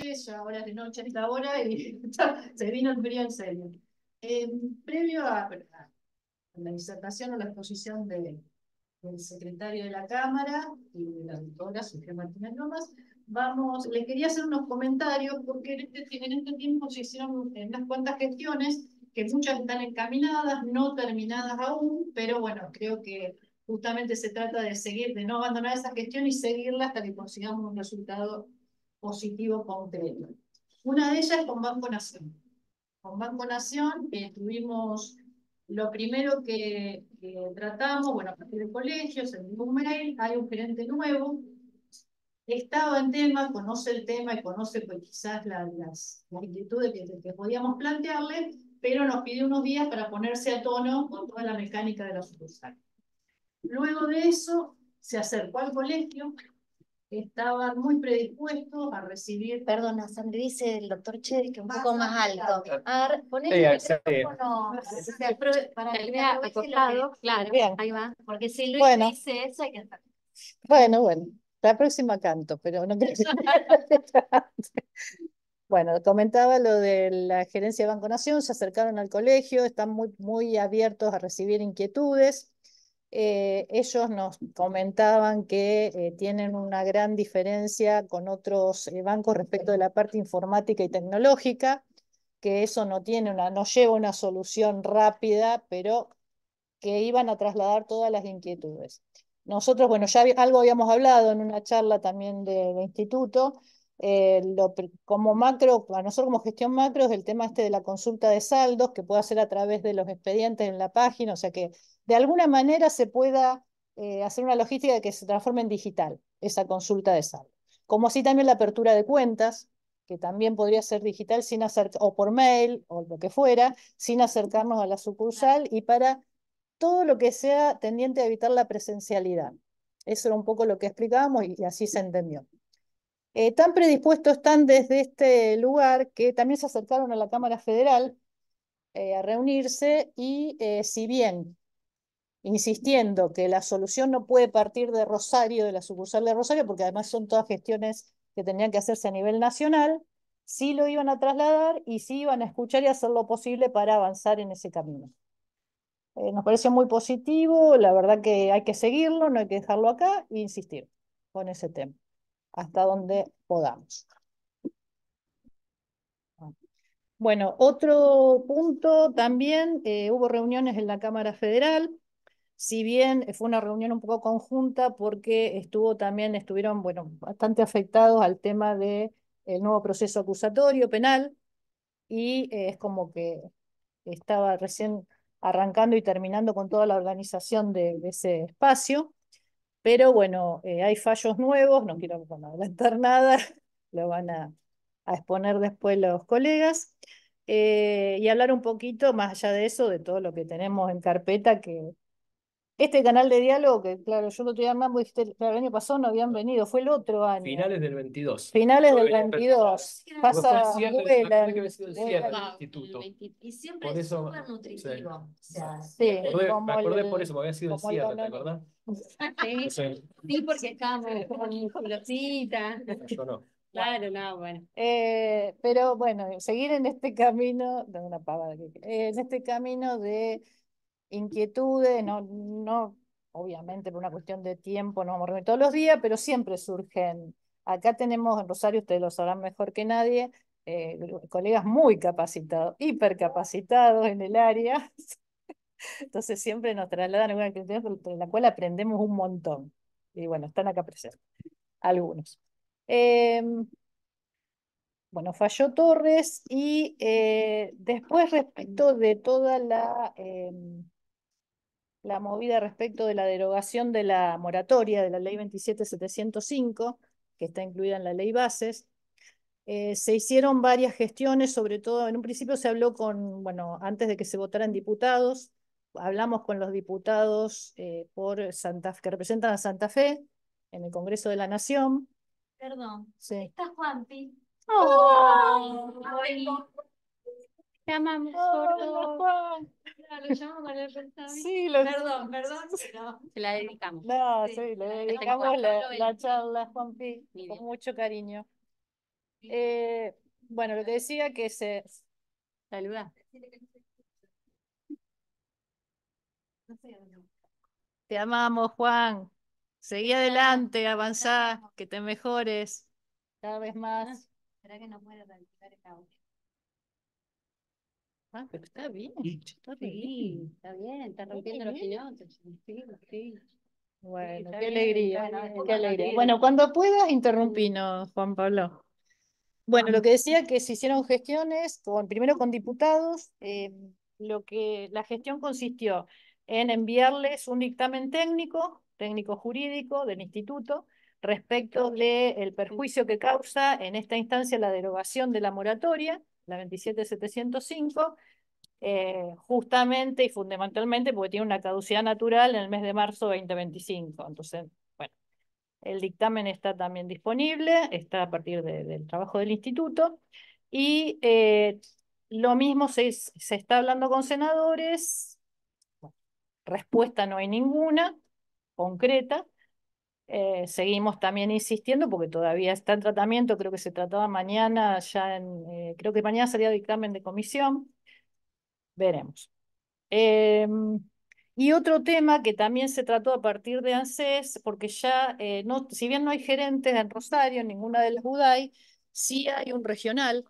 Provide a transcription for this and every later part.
noche, ya ahora es de noche a esta hora y se vino el frío en serio. Previo a la disertación o la exposición del secretario de la Cámara y de la doctora Sofía Martínez Lomas, les quería hacer unos comentarios porque en este tiempo se hicieron unas cuantas gestiones que muchas están encaminadas, no terminadas aún, pero bueno, creo que justamente se trata de seguir, de no abandonar esa gestión y seguirla hasta que consigamos un resultado positivo concreto. Una de ellas es con Banco Nación. Con Banco Nación tuvimos lo primero que tratamos, bueno, a partir del colegio, se envió un mail, hay un gerente nuevo, estaba en tema, conoce el tema y conoce pues, quizás las inquietudes que podíamos plantearle, pero nos pidió unos días para ponerse a tono con toda la mecánica de la sucursal. Luego de eso, se acercó al colegio, estaban muy predispuestos a recibir. Perdona, Sandra, dice el doctor Chedi que un poco más alto. A ver, ponele el micrófono para que vea acostado, claro, bien. Ahí va. Porque si Luis dice eso, hay que hacer. Bueno, la próxima canto, pero no creo que... Bueno, comentaba lo de la gerencia de Banco Nación, se acercaron al colegio, están muy abiertos a recibir inquietudes. Ellos nos comentaban que tienen una gran diferencia con otros bancos respecto de la parte informática y tecnológica, que eso no lleva una solución rápida, pero que iban a trasladar todas las inquietudes. Nosotros, bueno, ya algo habíamos hablado en una charla también de instituto, como macro, a nosotros como gestión macro es el tema este de la consulta de saldos, que puede hacer a través de los expedientes en la página, o sea que de alguna manera se pueda hacer una logística que se transforme en digital, esa consulta de saldos. Como así también la apertura de cuentas, que también podría ser digital sin hacer, o por mail, o lo que fuera, sin acercarnos a la sucursal y para todo lo que sea tendiente a evitar la presencialidad. Eso era un poco lo que explicábamos y así se entendió. Tan predispuestos están desde este lugar que también se acercaron a la Cámara Federal a reunirse y si bien insistiendo que la solución no puede partir de Rosario, de la sucursal de Rosario, porque además son todas gestiones que tenían que hacerse a nivel nacional, sí lo iban a trasladar y sí iban a escuchar y hacer lo posible para avanzar en ese camino. Nos pareció muy positivo, la verdad que hay que seguirlo, no hay que dejarlo acá e insistir con ese tema, hasta donde podamos. Bueno, otro punto también, hubo reuniones en la Cámara Federal, si bien fue una reunión un poco conjunta porque estuvieron, bueno, bastante afectados al tema del nuevo proceso acusatorio penal y es como que estaba recién arrancando y terminando con toda la organización de ese espacio. Pero bueno, hay fallos nuevos, no quiero adelantar nada, lo van a exponer después los colegas. Y hablar un poquito más allá de eso, de todo lo que tenemos en carpeta, que este canal de diálogo, que claro, yo el otro día más dijiste, claro, el año pasado no habían venido, fue el otro año. Finales del 22. Finales del 22. Pasa, vuela, que había sido el cierre del instituto. Y siempre Por es eso, súper nutritivo. O sea, sí, me acordé por eso, porque había sido el cierre, ¿te acordás? Sí, Sí. sí, porque estábamos con musculosita. Yo no. Claro, no, bueno. Pero bueno, seguir en este camino, de una pavada en este camino de inquietudes, obviamente por una cuestión de tiempo no vamos a reunir todos los días, pero siempre surgen. Acá tenemos en Rosario, ustedes lo sabrán mejor que nadie, colegas muy capacitados, hipercapacitados en el área. Entonces siempre nos trasladan a una actividad en la cual aprendemos un montón. Y bueno, están acá presentes, algunos. Bueno, falló Torres y después respecto de toda la movida respecto de la derogación de la moratoria de la ley 27705, que está incluida en la ley bases, se hicieron varias gestiones, sobre todo en un principio se habló bueno, antes de que se votaran diputados, hablamos con los diputados que representan a Santa Fe en el Congreso de la Nación. Perdón, Sí. está Juanpi. ¡Oh! Ay, te amamos, ¡Hola, Juan! Lo llamamos con el pensamiento. Sí, Perdón, pero se la dedicamos. No, Sí. sí, le dedicamos la charla, Juanpi, con mucho cariño. Bueno, lo que decía que se... Saluda. Te amamos, Juan. Seguí adelante, avanzá, que te mejores cada vez más. ¿Será que no puede realizar el audio? Ah, pero está bien, está Sí, bien. está bien, está rompiendo los pilotos. Sí, sí. Bueno, está qué bien, alegría, bueno, qué alegría. Bueno, cuando puedas, interrumpinos, Juan Pablo. Bueno, lo que decía que se hicieron gestiones primero con diputados, la gestión consistió en enviarles un dictamen técnico jurídico del instituto, respecto del perjuicio que causa en esta instancia la derogación de la moratoria, la 27705, justamente y fundamentalmente porque tiene una caducidad natural en el mes de marzo 2025. Entonces, bueno, el dictamen está también disponible, está a partir del trabajo del instituto, y lo mismo se está hablando con senadores. Bueno, respuesta no hay ninguna concreta. Seguimos también insistiendo porque todavía está en tratamiento, creo que se trataba mañana, creo que mañana salía dictamen de comisión, veremos. Y otro tema que también se trató a partir de ANSES, porque ya, si bien no hay gerentes en Rosario, en ninguna de las UDAI, sí hay un regional,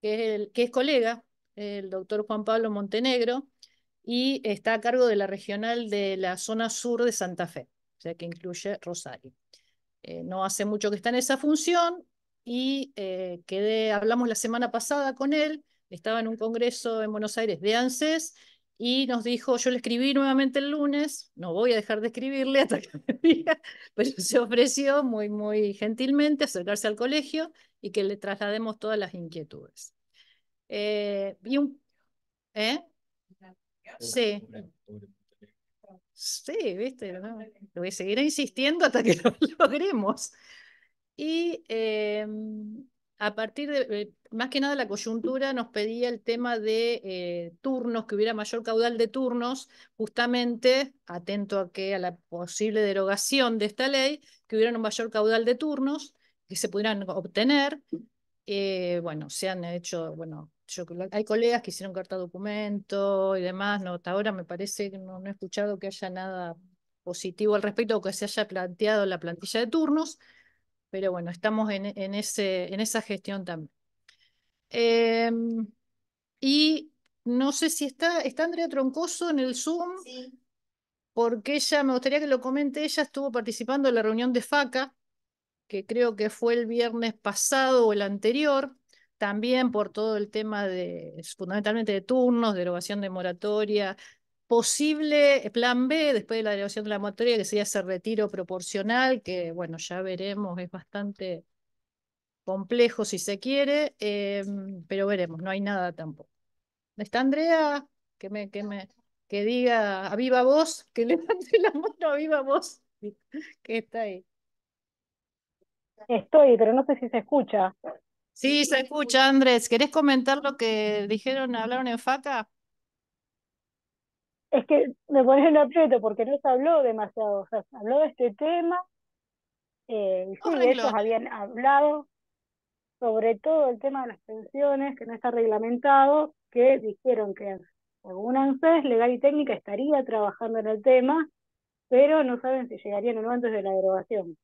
que es colega, el doctor Juan Pablo Montenegro, y está a cargo de la regional de la zona sur de Santa Fe, o sea que incluye Rosario. No hace mucho que está en esa función y hablamos la semana pasada con él, estaba en un congreso en Buenos Aires de ANSES y nos dijo, yo le escribí nuevamente el lunes, no voy a dejar de escribirle hasta que me diga, pero se ofreció muy, muy gentilmente acercarse al colegio y que le traslademos todas las inquietudes. Y un, ¿eh? Sí. Sí, viste, ¿no? Lo voy a seguir insistiendo hasta que lo logremos. Y a partir más que nada la coyuntura nos pedía el tema de turnos, que hubiera mayor caudal de turnos, justamente atento a la posible derogación de esta ley, que hubiera un mayor caudal de turnos que se pudieran obtener. Bueno, se han hecho, bueno, hay colegas que hicieron carta documento y demás, no, hasta ahora me parece que no he escuchado que haya nada positivo al respecto o que se haya planteado la plantilla de turnos. Pero bueno, estamos en esa gestión también. Y no sé si está Andrea Troncoso en el Zoom, Sí. porque me gustaría que lo comente, ella estuvo participando en la reunión de FACA, que creo que fue el viernes pasado o el anterior, también por todo el tema fundamentalmente de turnos, derogación de moratoria, posible plan B después de la derogación de la moratoria, que sería ese retiro proporcional, que bueno, ya veremos, es bastante complejo si se quiere, pero veremos, no hay nada tampoco. ¿Está Andrea? Que diga a viva voz, que levante la mano a viva voz, que está ahí. Estoy, pero no sé si se escucha. Sí, se escucha, Andrés. ¿Querés comentar lo que hablaron en FACA? Es que me pones en aprieto porque no se habló demasiado. O sea, se habló de este tema, y Dos sí, ellos renglones. habían hablado sobre todo el tema de las pensiones, que no está reglamentado, que dijeron que según ANSES, legal y técnica, estaría trabajando en el tema, pero no saben si llegarían o no antes de la derogación.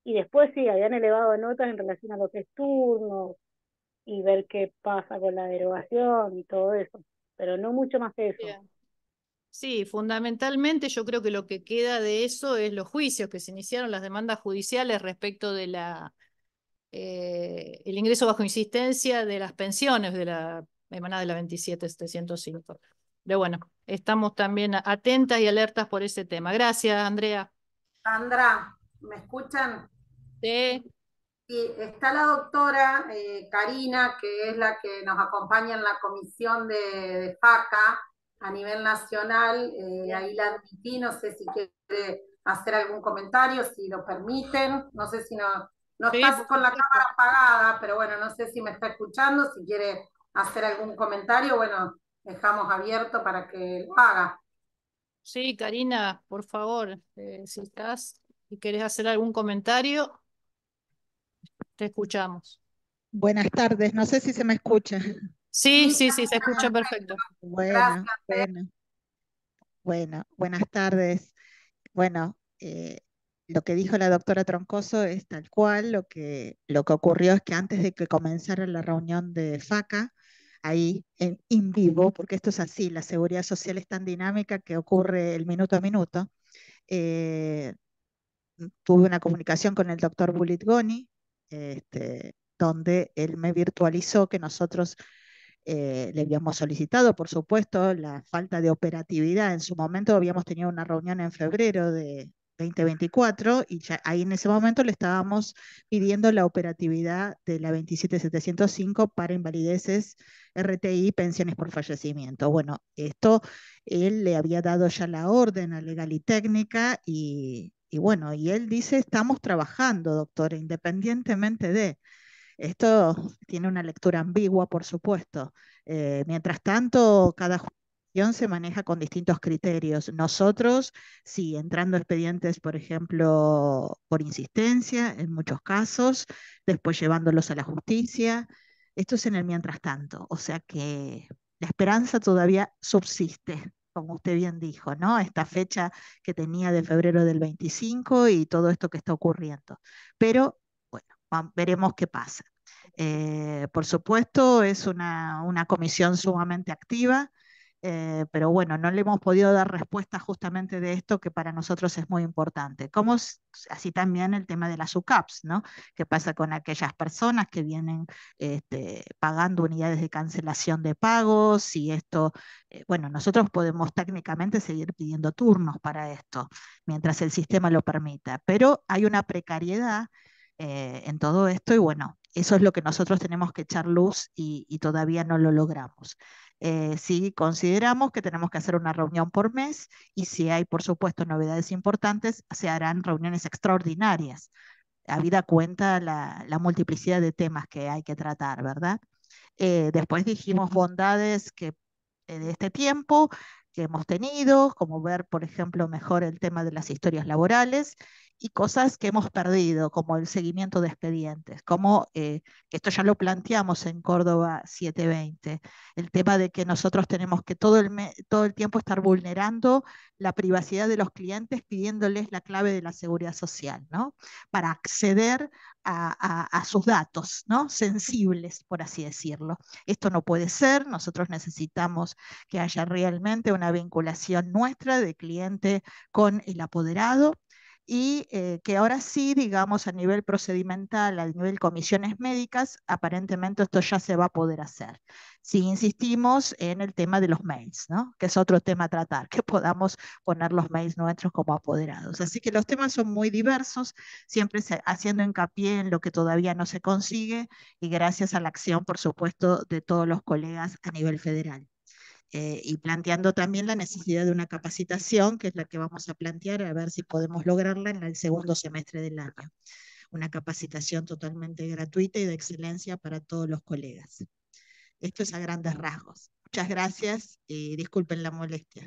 Y después sí, habían elevado notas en relación a lo que es turnos y ver qué pasa con la derogación y todo eso, pero no mucho más que eso. Bien. Sí, fundamentalmente yo creo que lo que queda de eso es los juicios que se iniciaron, las demandas judiciales respecto de el ingreso bajo insistencia de las pensiones de la emanada de la 27705. Pero bueno, estamos también atentas y alertas por ese tema. Gracias, Andrea. Sandra, ¿me escuchan? Sí. Sí, está la doctora Karina, que es la que nos acompaña en la comisión de FACA a nivel nacional. Ahí la admití, no sé si quiere hacer algún comentario, si lo permiten. No sé si no Sí, estás por con la supuesto. cámara apagada, pero bueno, no sé si me está escuchando, si quiere hacer algún comentario, bueno, dejamos abierto para que lo haga. Sí, Karina, por favor, si estás y querés hacer algún comentario, te escuchamos. Buenas tardes, no sé si se me escucha. Sí, sí, sí, se escucha perfecto. Bueno, buenas tardes. Bueno, lo que dijo la doctora Troncoso es tal cual. Lo que ocurrió es que antes de que comenzara la reunión de FACA, ahí en vivo, porque esto es así, la seguridad social es tan dinámica que ocurre el minuto a minuto, eh, tuve una comunicación con el doctor Bulitgoni, donde él me virtualizó que nosotros le habíamos solicitado, por supuesto, la falta de operatividad. En su momento habíamos tenido una reunión en febrero de 2024 y ya ahí en ese momento le estábamos pidiendo la operatividad de la 27705 para invalideces, RTI, pensiones por fallecimiento. Bueno, esto él le había dado ya la orden a Legal y Técnica y bueno, y él dice, estamos trabajando, doctora, independientemente de... Esto tiene una lectura ambigua, por supuesto. Mientras tanto, cada jurisdicción se maneja con distintos criterios. Nosotros, sí, entrando expedientes, por ejemplo, por insistencia, en muchos casos, después llevándolos a la justicia. Esto es en el mientras tanto. O sea que la esperanza todavía subsiste, como usted bien dijo, ¿no? Esta fecha que tenía de febrero del 25 y todo esto que está ocurriendo. Pero bueno, veremos qué pasa. Por supuesto, es una comisión sumamente activa, pero bueno, no le hemos podido dar respuesta justamente de esto que para nosotros es muy importante. Como así también el tema de las UCAPs, ¿no? ¿Qué pasa con aquellas personas que vienen pagando unidades de cancelación de pagos? Y esto, bueno, nosotros podemos técnicamente seguir pidiendo turnos para esto, mientras el sistema lo permita, pero hay una precariedad en todo esto y bueno, eso es lo que nosotros tenemos que echar luz y todavía no lo logramos. Sí consideramos que tenemos que hacer una reunión por mes y si hay, por supuesto, novedades importantes, se harán reuniones extraordinarias, habida cuenta la multiplicidad de temas que hay que tratar, ¿verdad? Después dijimos bondades de este tiempo que hemos tenido, como ver, por ejemplo, mejor el tema de las historias laborales y cosas que hemos perdido, como el seguimiento de expedientes, como esto ya lo planteamos en Córdoba 720, el tema de que nosotros tenemos que todo el tiempo estar vulnerando la privacidad de los clientes pidiéndoles la clave de la seguridad social, ¿no? Para acceder a sus datos, ¿no? Sensibles, por así decirlo. Esto no puede ser, nosotros necesitamos que haya realmente una vinculación nuestra de cliente con el apoderado y que ahora sí, digamos, a nivel procedimental, a nivel comisiones médicas, aparentemente esto ya se va a poder hacer. Si insistimos en el tema de los mails, ¿no? Que es otro tema a tratar, que podamos poner los mails nuestros como apoderados. Así que los temas son muy diversos, siempre haciendo hincapié en lo que todavía no se consigue y gracias a la acción, por supuesto, de todos los colegas a nivel federal. Y planteando también la necesidad de una capacitación, que es la que vamos a plantear, a ver si podemos lograrla en el segundo semestre del año. Una capacitación totalmente gratuita y de excelencia para todos los colegas. Esto es a grandes rasgos. Muchas gracias y disculpen la molestia.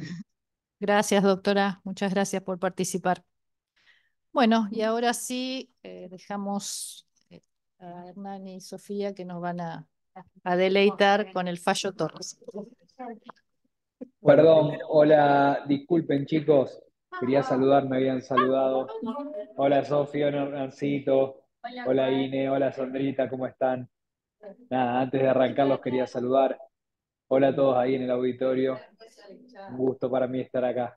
Gracias, doctora. Muchas gracias por participar. Bueno, y ahora sí dejamos a Hernán y Sofía que nos van a deleitar con el fallo Torres. Perdón, hola, disculpen chicos, quería saludar, me habían saludado. Hola Sofía, hola Hernancito, hola Ine, hola Sandrita, ¿cómo están? Nada, antes de arrancar los quería saludar. Hola a todos ahí en el auditorio, un gusto para mí estar acá.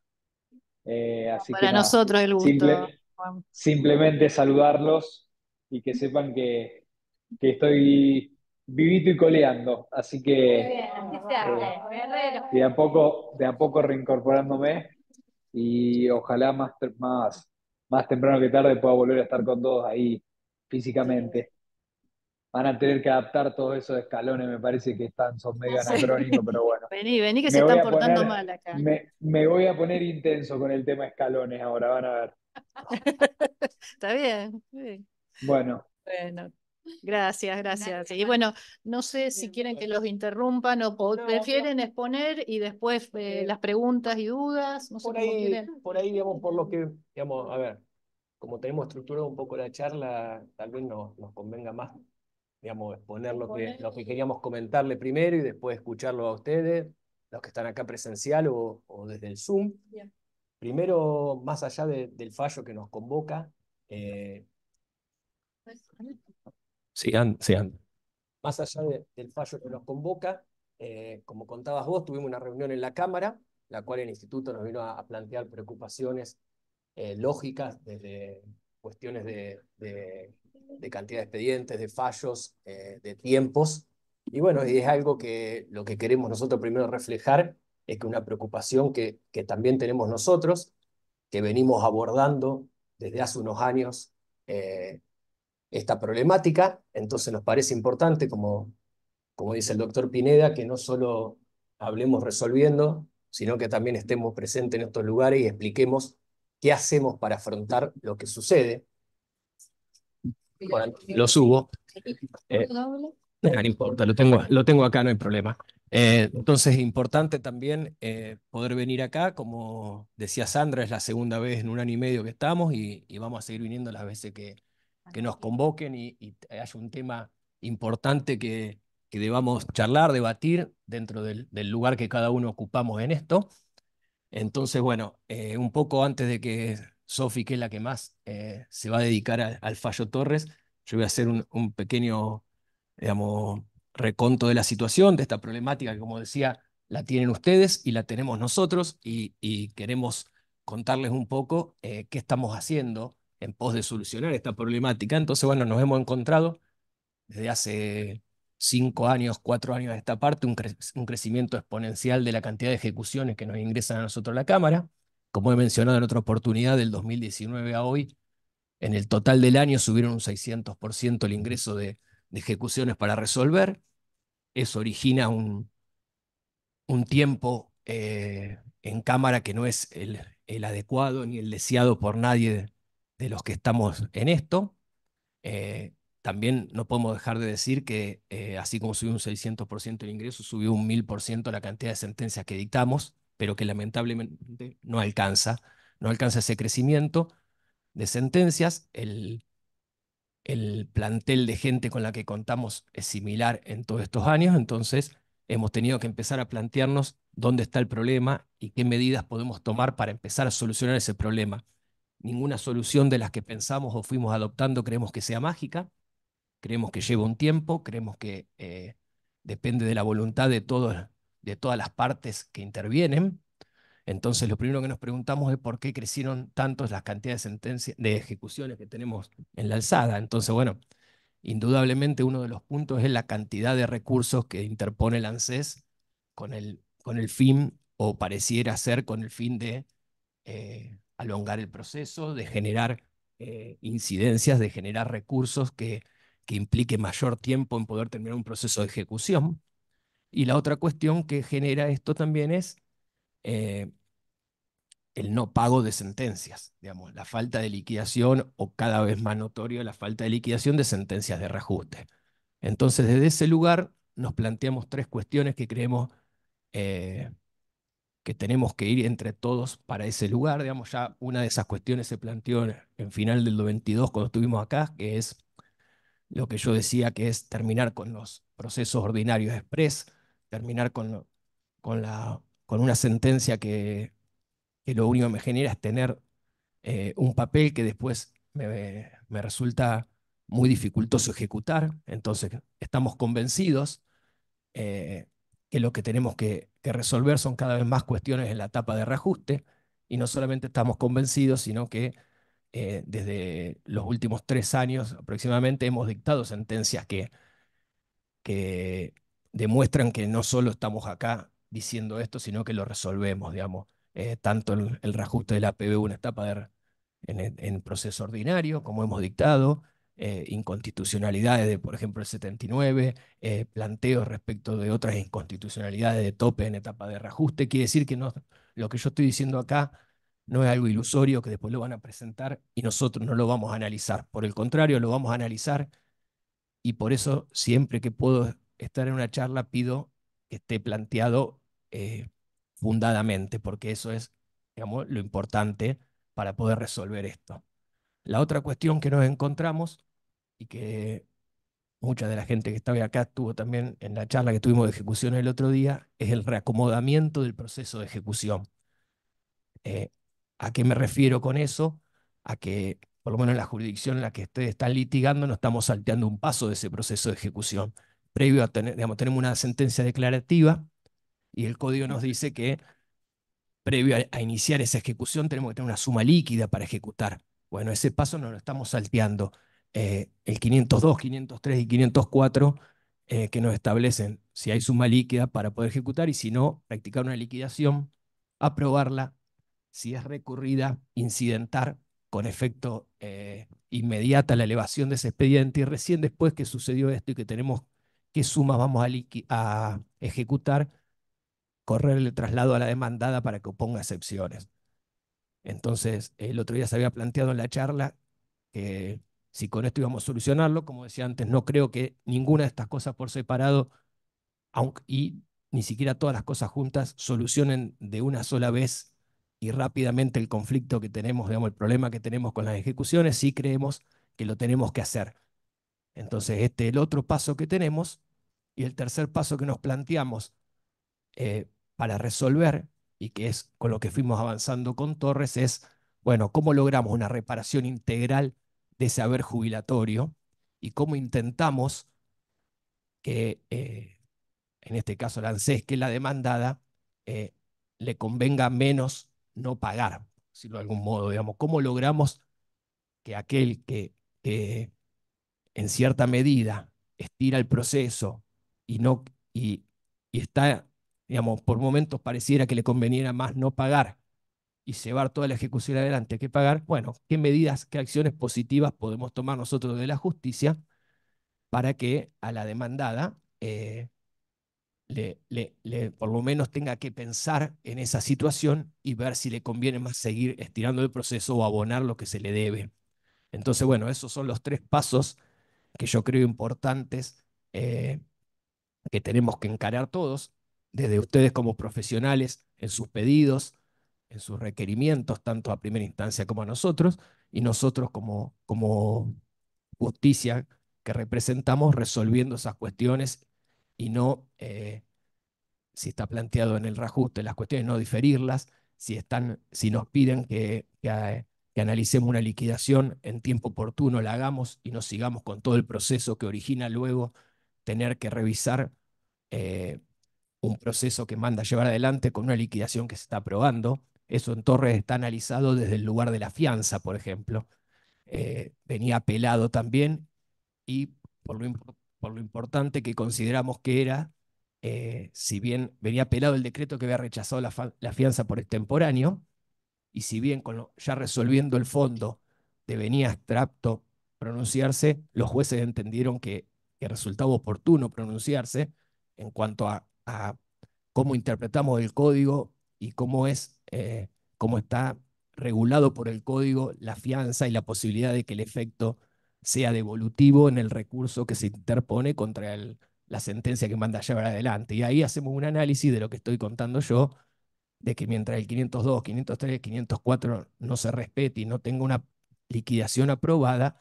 Así que Para nada, nosotros el gusto, Juan. simplemente saludarlos y que sepan que estoy vivito y coleando, así que de a poco reincorporándome y ojalá más temprano que tarde pueda volver a estar con todos ahí físicamente. Van a tener que adaptar todos esos escalones, me parece que son medio anacrónicos, pero bueno. Vení que se están portando mal acá. Me voy a poner intenso con el tema escalones ahora, van a ver. Está bien. Sí. Bueno. Bueno, gracias. Y bueno, no sé si quieren que los interrumpan o prefieren exponer y después las preguntas y dudas. No sé por ahí, digamos, por lo que, digamos, a ver, como tenemos estructurado un poco la charla, tal vez nos convenga más, digamos, exponer lo que queríamos comentarle primero y después escucharlo a ustedes, los que están acá presencial o desde el Zoom. Bien. Primero, más allá del fallo que nos convoca, sigan. Más allá del fallo que nos convoca, como contabas vos, tuvimos una reunión en la Cámara, la cual el Instituto nos vino a plantear preocupaciones lógicas desde cuestiones de cantidad de expedientes, de fallos, de tiempos. Y bueno, y es algo que lo que queremos nosotros primero reflejar es que una preocupación que también tenemos nosotros, que venimos abordando desde hace unos años esta problemática. Entonces nos parece importante, como dice el doctor Pineda, que no solo hablemos resolviendo, sino que también estemos presentes en estos lugares y expliquemos qué hacemos para afrontar lo que sucede. Bueno, lo subo. No importa, lo tengo acá, no hay problema. Entonces es importante también poder venir acá, como decía Sandra, es la segunda vez en un año y medio que estamos y vamos a seguir viniendo las veces que nos convoquen y haya un tema importante que debamos charlar, debatir dentro del lugar que cada uno ocupamos en esto. Entonces, bueno, un poco antes de que Sofi, que es la que más se va a dedicar al fallo Torres, yo voy a hacer un pequeño, digamos, reconto de la situación, de esta problemática que, como decía, la tienen ustedes y la tenemos nosotros y queremos contarles un poco qué estamos haciendo en pos de solucionar esta problemática. Entonces, bueno, nos hemos encontrado desde hace 5 años, 4 años a esta parte, un crecimiento exponencial de la cantidad de ejecuciones que nos ingresan a nosotros a la Cámara. Como he mencionado en otra oportunidad, del 2019 a hoy, en el total del año subieron un 600% el ingreso de ejecuciones para resolver. Eso origina un tiempo en Cámara que no es el adecuado ni el deseado por nadie de los que estamos en esto. También no podemos dejar de decir que así como subió un 600% el ingreso, subió un 1000% la cantidad de sentencias que dictamos, pero que lamentablemente no alcanza ese crecimiento de sentencias. El plantel de gente con la que contamos es similar en todos estos años, entonces hemos tenido que empezar a plantearnos dónde está el problema y qué medidas podemos tomar para empezar a solucionar ese problema. Ninguna solución de las que pensamos o fuimos adoptando creemos que sea mágica. Creemos que lleva un tiempo, creemos que depende de la voluntad de todas las partes que intervienen. Entonces, lo primero que nos preguntamos es por qué crecieron tanto las cantidades de ejecuciones que tenemos en la alzada. Entonces, bueno, indudablemente uno de los puntos es la cantidad de recursos que interpone el ANSES con el fin, o pareciera ser con el fin de alongar el proceso, de generar incidencias, de generar recursos que implique mayor tiempo en poder terminar un proceso de ejecución. Y la otra cuestión que genera esto también es el no pago de sentencias, digamos, la falta de liquidación o cada vez más notorio la falta de liquidación de sentencias de reajuste. Entonces, desde ese lugar nos planteamos 3 cuestiones que creemos que tenemos que ir entre todos para ese lugar. Digamos, ya una de esas cuestiones se planteó en final del 22 cuando estuvimos acá, que es lo que yo decía, que es terminar con los procesos ordinarios express, terminar con una sentencia que lo único que me genera es tener un papel que después me resulta muy dificultoso ejecutar. Entonces, estamos convencidos que lo que tenemos que resolver son cada vez más cuestiones en la etapa de reajuste, y no solamente estamos convencidos, sino que desde los últimos 3 años aproximadamente hemos dictado sentencias que demuestran que no solo estamos acá diciendo esto, sino que lo resolvemos, digamos. Tanto el reajuste de la PBU en etapa en proceso ordinario, como hemos dictado, inconstitucionalidades de, por ejemplo, el 79, planteos respecto de otras inconstitucionalidades de tope en etapa de reajuste. Quiere decir que no, lo que yo estoy diciendo acá no es algo ilusorio que después lo van a presentar y nosotros no lo vamos a analizar. Por el contrario, lo vamos a analizar, y por eso siempre que puedo estar en una charla pido que esté planteado fundadamente, porque eso es, digamos, lo importante para poder resolver esto. La otra cuestión que nos encontramos y que mucha de la gente que estaba acá estuvo también en la charla que tuvimos de ejecución el otro día, es el reacomodamiento del proceso de ejecución. ¿A qué me refiero con eso? A que, por lo menos en la jurisdicción en la que ustedes están litigando, no estamos salteando un paso de ese proceso de ejecución. Previo a tener, digamos, tenemos una sentencia declarativa y el código nos dice que previo a iniciar esa ejecución tenemos que tener una suma líquida para ejecutar. Bueno, ese paso no lo estamos salteando. El 502, 503 y 504 que nos establecen si hay suma líquida para poder ejecutar y si no, practicar una liquidación, aprobarla, si es recurrida, incidentar con efecto inmediata la elevación de ese expediente y recién después que sucedió esto y que tenemos qué sumas vamos a ejecutar, correr el traslado a la demandada para que oponga excepciones. Entonces, el otro día se había planteado en la charla que si con esto íbamos a solucionarlo, como decía antes, no creo que ninguna de estas cosas por separado, aunque, y ni siquiera todas las cosas juntas, solucionen de una sola vez y rápidamente el conflicto que tenemos, digamos, el problema que tenemos con las ejecuciones, sí creemos que lo tenemos que hacer. Entonces, este es el otro paso que tenemos y el tercer paso que nos planteamos para resolver, y que es con lo que fuimos avanzando con Torres, es, bueno, cómo logramos una reparación integral de ese haber jubilatorio y cómo intentamos que, en este caso la ANSES, que es la demandada, le convenga menos no pagar, por decirlo de algún modo, digamos, cómo logramos que aquel que en cierta medida estira el proceso y, no, y está, digamos, por momentos pareciera que le conveniera más no pagar y llevar toda la ejecución adelante que pagar, bueno, qué medidas, qué acciones positivas podemos tomar nosotros de la justicia para que a la demandada por lo menos tenga que pensar en esa situación y ver si le conviene más seguir estirando el proceso o abonar lo que se le debe. Entonces, bueno, esos son los tres pasos que yo creo importantes que tenemos que encarar todos, desde ustedes como profesionales, en sus pedidos, en sus requerimientos, tanto a primera instancia como a nosotros, y nosotros como justicia que representamos resolviendo esas cuestiones y no, si está planteado en el reajuste, las cuestiones no diferirlas, si nos piden que analicemos una liquidación en tiempo oportuno, la hagamos y no sigamos con todo el proceso que origina luego tener que revisar un proceso que manda a llevar adelante con una liquidación que se está aprobando. Eso en Torres está analizado desde el lugar de la fianza, por ejemplo. Venía apelado también y por lo importante que consideramos que era, si bien venía apelado el decreto que había rechazado la fianza por extemporáneo, y si bien ya resolviendo el fondo devenía abstracto pronunciarse, los jueces entendieron que resultaba oportuno pronunciarse en cuanto a cómo interpretamos el código y cómo está regulado por el código la fianza y la posibilidad de que el efecto sea devolutivo en el recurso que se interpone contra la sentencia que manda a llevar adelante. Y ahí hacemos un análisis de lo que estoy contando yo, de que mientras el 502, 503, 504 no se respete y no tenga una liquidación aprobada,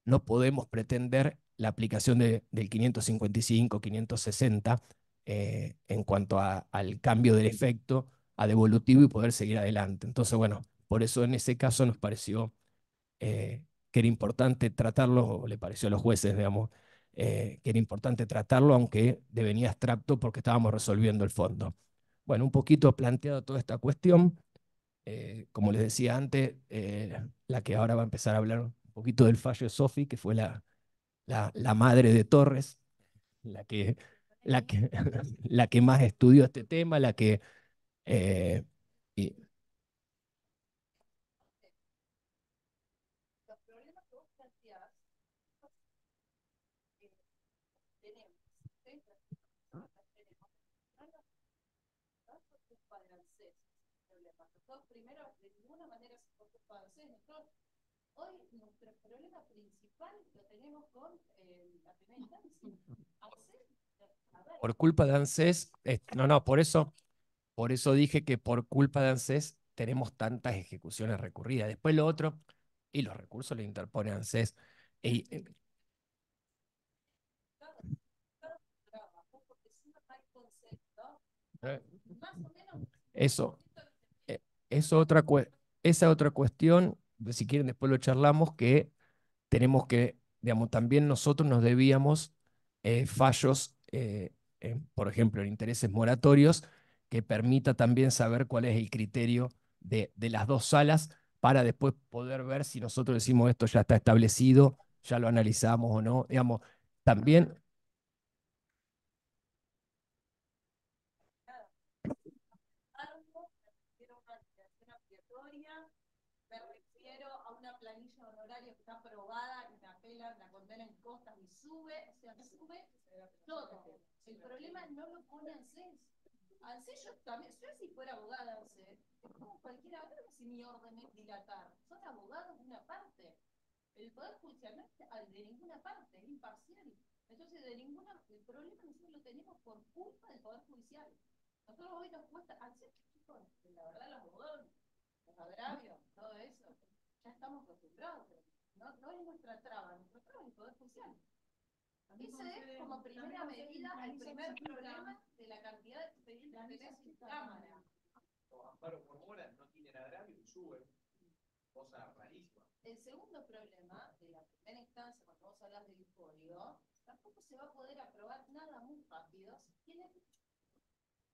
no podemos pretender la aplicación del 555, 560 en cuanto al cambio del efecto a devolutivo y poder seguir adelante. Entonces, bueno, por eso en ese caso nos pareció que era importante tratarlo, o le pareció a los jueces, digamos, que era importante tratarlo, aunque devenía abstracto porque estábamos resolviendo el fondo. Bueno, un poquito planteado toda esta cuestión. Como les decía antes, la que ahora va a empezar a hablar un poquito del fallo de Sofi, que fue la madre de Torres, la que, la que, la que más estudió este tema, la que... eh, y- Hoy nuestro problema principal lo tenemos con la primera instancia. por culpa de ANSES, no, por eso dije que por culpa de ANSES tenemos tantas ejecuciones recurridas. Después lo otro, y los recursos le interpone ANSES. Y, eso, esa otra cuestión, si quieren después lo charlamos, que tenemos que, digamos, también nosotros nos debíamos fallos, por ejemplo, en intereses moratorios, que permita también saber cuál es el criterio de las dos salas para después poder ver si nosotros decimos esto ya está establecido, ya lo analizamos o no. Digamos, también me refiero a una planilla honoraria que está aprobada y me apelan, la condena en costas y sube, o sea, sube todo. El problema no lo pone ANSES. ANSES, yo también, yo si fuera abogada ANSES, es como cualquier abogado si mi orden es dilatar. Son abogados de una parte. El Poder Judicial no es de ninguna parte, es imparcial. Entonces, el problema nosotros lo tenemos por culpa del Poder Judicial. Nosotros hoy nos cuesta, ANSES, chicos, la verdad, los abogados, los agravios, todo eso, ya estamos acostumbrados, pero no es nuestra traba es el Poder Judicial. Ese es como primera medida, el primer problema de la cantidad de expedientes que tenés en Cámara. Los amparos por mora no tienen agravio y suben, cosa rarísima. El segundo problema de la primera instancia, cuando vos hablas del código, tampoco se va a poder aprobar nada muy rápido si tienen.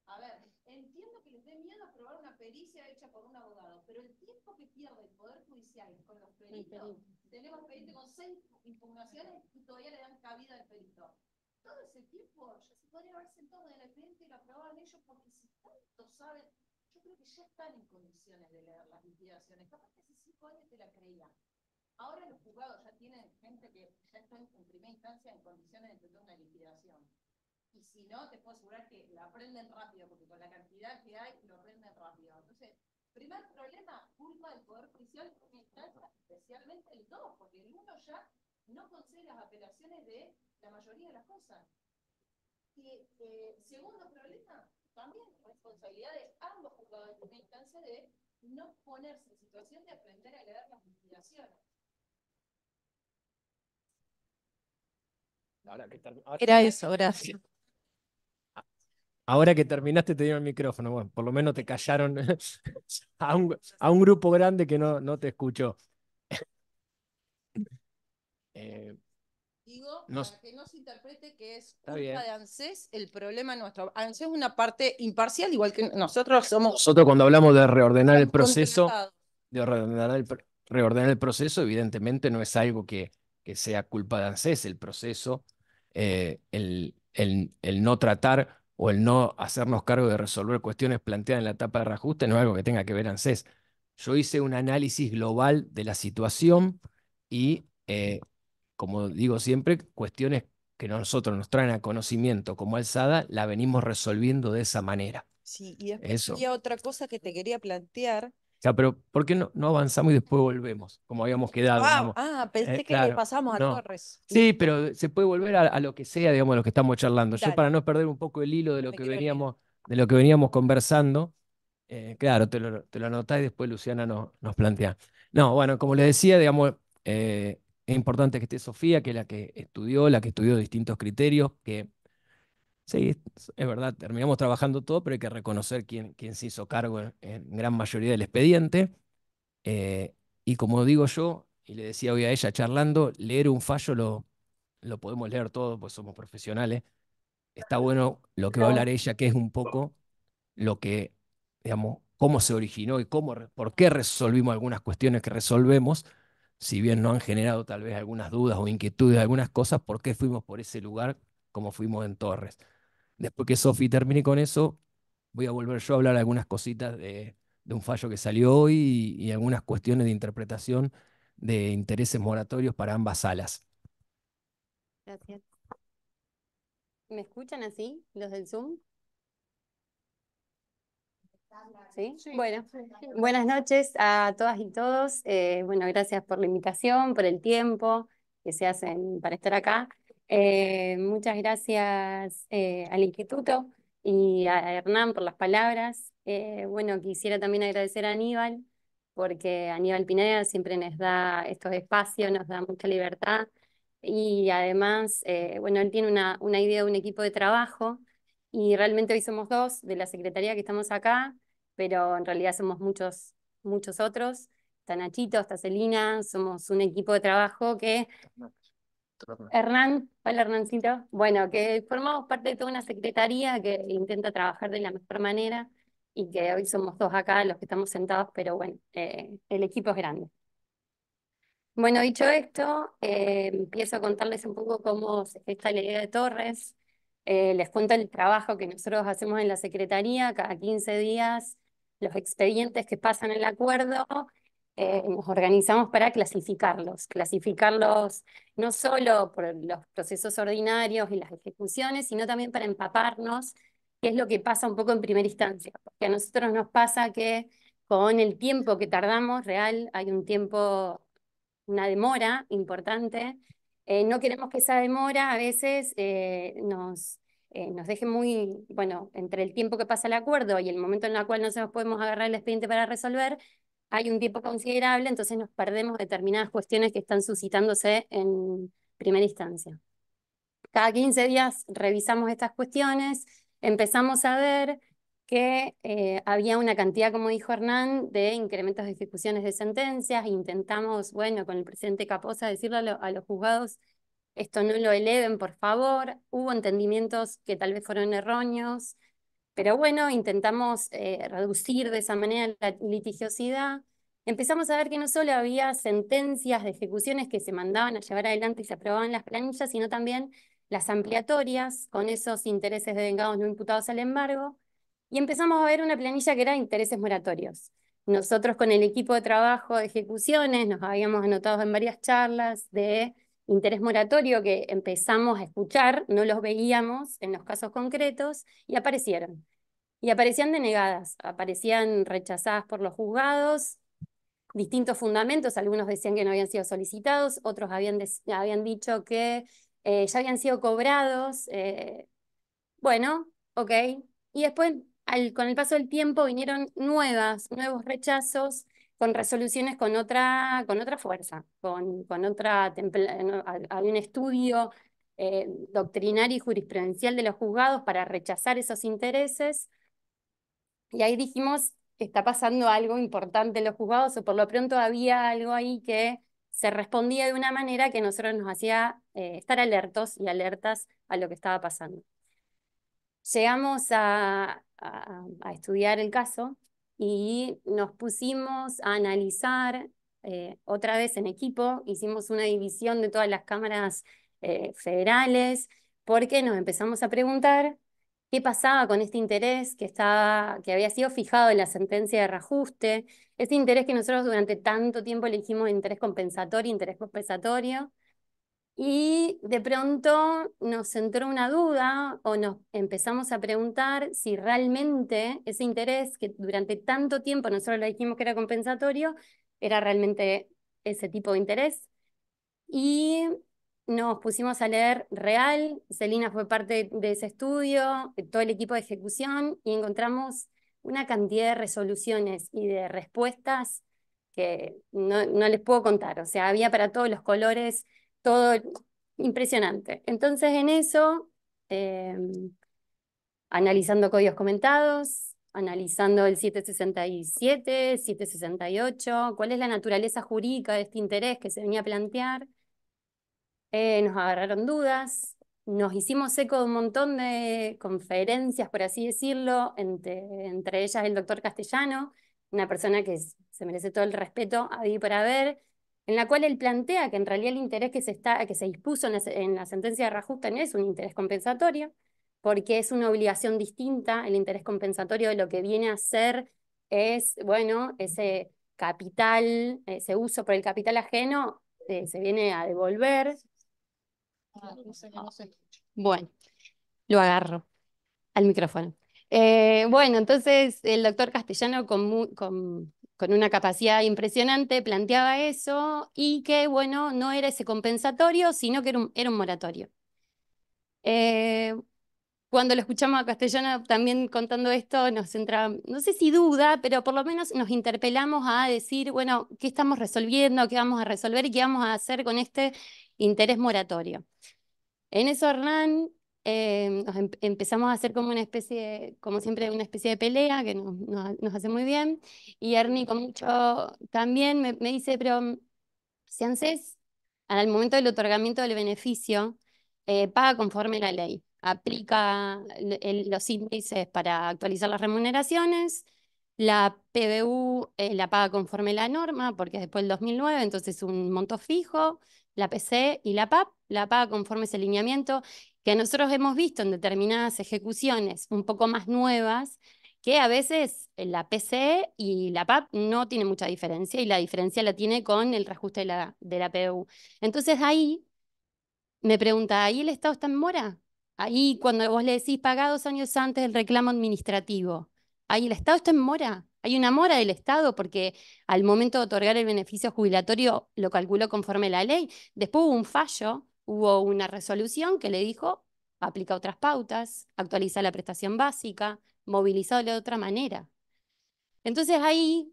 A ver, entiendo que les dé miedo aprobar una pericia hecha por un abogado, pero el tiempo que pierde el Poder Judicial con los peritos, tenemos peritos con 6 impugnaciones y todavía le dan cabida al perito. Todo ese tiempo ya se podría haber sentado en el expediente y lo aprobaban ellos, porque si tanto saben, yo creo que ya están en condiciones de leer las liquidaciones. Capaz que hace 5 años te la creían. Ahora los juzgados ya tienen gente que ya está en primera instancia en condiciones de entender una liquidación. Y si no, te puedo asegurar que lo aprenden rápido, porque con la cantidad que hay, lo aprenden rápido. Entonces, primer problema, culpa del Poder Judicial, especialmente el 2, porque el 1 ya no concede las apelaciones de la mayoría de las cosas. Y segundo problema, también responsabilidad de ambos juzgados de primera instancia de no ponerse en situación de aprender a leer las liquidaciones. Era eso, gracias. Ahora que terminaste te dieron el micrófono, bueno, por lo menos te callaron a un grupo grande que no te escuchó. Digo, para que no se interprete que es culpa de ANSES el problema nuestro. ANSES es una parte imparcial, igual que nosotros somos. Nosotros cuando hablamos de reordenar el proceso, reordenar el proceso, evidentemente no es algo que sea culpa de ANSES, el proceso, el no tratar o el no hacernos cargo de resolver cuestiones planteadas en la etapa de reajuste no es algo que tenga que ver ANSES. Yo hice un análisis global de la situación y, como digo siempre, cuestiones que nosotros nos traen a conocimiento como alzada, la venimos resolviendo de esa manera. Sí, y después había otra cosa que te quería plantear. O sea, pero ¿por qué no avanzamos y después volvemos? Como habíamos quedado. Pensé que claro, pasamos a no. Torres. Sí, pero se puede volver a lo que sea, digamos, a lo que estamos charlando. Dale. Yo, para no perder un poco el hilo de lo que veníamos conversando, claro, te lo anotás y después Luciana nos plantea. No, bueno, como le decía, digamos, es importante que esté Sofía, que es la que estudió distintos criterios, que sí, es verdad, terminamos trabajando todo, pero hay que reconocer quién se hizo cargo en gran mayoría del expediente. Y como digo yo, y le decía hoy a ella charlando, leer un fallo lo podemos leer todo, pues somos profesionales. Está bueno lo que va a hablar ella, que es un poco lo que, digamos, cómo se originó y por qué resolvimos algunas cuestiones que resolvemos, si bien no han generado tal vez algunas dudas o inquietudes, algunas cosas, por qué fuimos por ese lugar como fuimos en Torres. Después que Sofi termine con eso, voy a volver yo a hablar algunas cositas de un fallo que salió hoy y algunas cuestiones de interpretación de intereses moratorios para ambas salas. Gracias. ¿Me escuchan así, los del Zoom? ¿Sí? Bueno, buenas noches a todas y todos. Bueno, gracias por la invitación, por el tiempo que se hacen para estar acá. Muchas gracias al Instituto y a Hernán por las palabras. Bueno, quisiera también agradecer a Aníbal porque Aníbal Pineda siempre nos da estos espacios, nos da mucha libertad y además, bueno, él tiene una idea de un equipo de trabajo y realmente hoy somos dos de la secretaría que estamos acá, pero en realidad somos muchos, muchos otros. Está Nachito, está Celina, somos un equipo de trabajo que Hernán, hola Hernancito, bueno, que formamos parte de toda una secretaría que intenta trabajar de la mejor manera y que hoy somos dos acá los que estamos sentados, pero bueno, el equipo es grande. Bueno, dicho esto, empiezo a contarles un poco cómo se gesta la idea de Torres. Les cuento el trabajo que nosotros hacemos en la Secretaría, cada 15 días, los expedientes que pasan el acuerdo, nos organizamos para clasificarlos no solo por los procesos ordinarios y las ejecuciones, sino también para empaparnos qué es lo que pasa un poco en primera instancia, porque a nosotros nos pasa que con el tiempo que tardamos, real, hay un tiempo, una demora importante. No queremos que esa demora a veces nos deje muy, bueno, entre el tiempo que pasa el acuerdo y el momento en el cual nosotros podemos agarrar el expediente para resolver, hay un tiempo considerable, entonces nos perdemos determinadas cuestiones que están suscitándose en primera instancia. Cada 15 días revisamos estas cuestiones, empezamos a ver que había una cantidad, como dijo Hernán, de incrementos de ejecuciones de sentencias. Intentamos, bueno, con el presidente Caposa decirle a los juzgados, esto no lo eleven, por favor. Hubo entendimientos que tal vez fueron erróneos, pero bueno, intentamos reducir de esa manera la litigiosidad. Empezamos a ver que no solo había sentencias de ejecuciones que se mandaban a llevar adelante y se aprobaban las planillas, sino también las ampliatorias con esos intereses de vengados no imputados al embargo. Y empezamos a ver una planilla que era intereses moratorios. Nosotros con el equipo de trabajo de ejecuciones nos habíamos anotado en varias charlas de interés moratorio que empezamos a escuchar, no los veíamos en los casos concretos y aparecieron. Y aparecían denegadas, aparecían rechazadas por los juzgados, distintos fundamentos, algunos decían que no habían sido solicitados, otros habían dicho que ya habían sido cobrados. Bueno, ok. Y después, con el paso del tiempo, vinieron nuevos rechazos con resoluciones con otra fuerza, con otra no, había un estudio doctrinario y jurisprudencial de los juzgados para rechazar esos intereses. Y ahí dijimos, está pasando algo importante en los juzgados, o por lo pronto había algo ahí que se respondía de una manera que a nosotros nos hacía estar alertos y alertas a lo que estaba pasando. Llegamos a estudiar el caso y nos pusimos a analizar otra vez en equipo, hicimos una división de todas las cámaras federales, porque nos empezamos a preguntar qué pasaba con este interés que había sido fijado en la sentencia de reajuste, ese interés que nosotros durante tanto tiempo le dijimos interés compensatorio, y de pronto nos entró una duda o nos empezamos a preguntar si realmente ese interés que durante tanto tiempo nosotros le dijimos que era compensatorio, era realmente ese tipo de interés. Y nos pusimos a leer Real, Celina fue parte de ese estudio, todo el equipo de ejecución, y encontramos una cantidad de resoluciones y de respuestas que no les puedo contar. O sea, había para todos los colores, todo impresionante. Entonces en eso, analizando códigos comentados, analizando el 767, 768, cuál es la naturaleza jurídica de este interés que se venía a plantear. Nos agarraron dudas, nos hicimos eco de un montón de conferencias, por así decirlo, entre ellas el doctor Castellano, una persona que se merece todo el respeto a y por haber, en la cual él plantea que en realidad el interés que se dispuso en la sentencia de reajuste no es un interés compensatorio, porque es una obligación distinta. El interés compensatorio de lo que viene a ser es, bueno, ese capital, ese uso por el capital ajeno, se viene a devolver. Bueno, lo agarro al micrófono. Bueno, entonces el doctor Castellano con una capacidad impresionante planteaba eso y que, bueno, no era ese compensatorio, sino que era un moratorio. cuando lo escuchamos a Castellano también contando esto, nos entra, no sé si duda, pero por lo menos nos interpelamos a decir, bueno, ¿qué estamos resolviendo? ¿Qué vamos a resolver? ¿Y qué vamos a hacer con este interés moratorio? En eso, Hernán, empezamos a hacer como una especie, como siempre, una especie de pelea que nos hace muy bien. Y Ernie con mucho también me dice, pero si ANSES, al momento del otorgamiento del beneficio, paga conforme la ley, aplica los índices para actualizar las remuneraciones, la PBU la paga conforme la norma, porque es después del 2009, entonces un monto fijo, la PC y la PAP la paga conforme ese lineamiento que nosotros hemos visto en determinadas ejecuciones un poco más nuevas, que a veces la PCE y la PAP no tienen mucha diferencia y la diferencia la tiene con el reajuste de la PBU. Entonces ahí me pregunta, ¿ahí el Estado está en mora? Ahí cuando vos le decís paga 2 años antes del reclamo administrativo, ¿ahí el Estado está en mora? Hay una mora del Estado porque al momento de otorgar el beneficio jubilatorio lo calculó conforme la ley. Después hubo un fallo, hubo una resolución que le dijo, aplica otras pautas, actualiza la prestación básica, movilizado de otra manera. Entonces ahí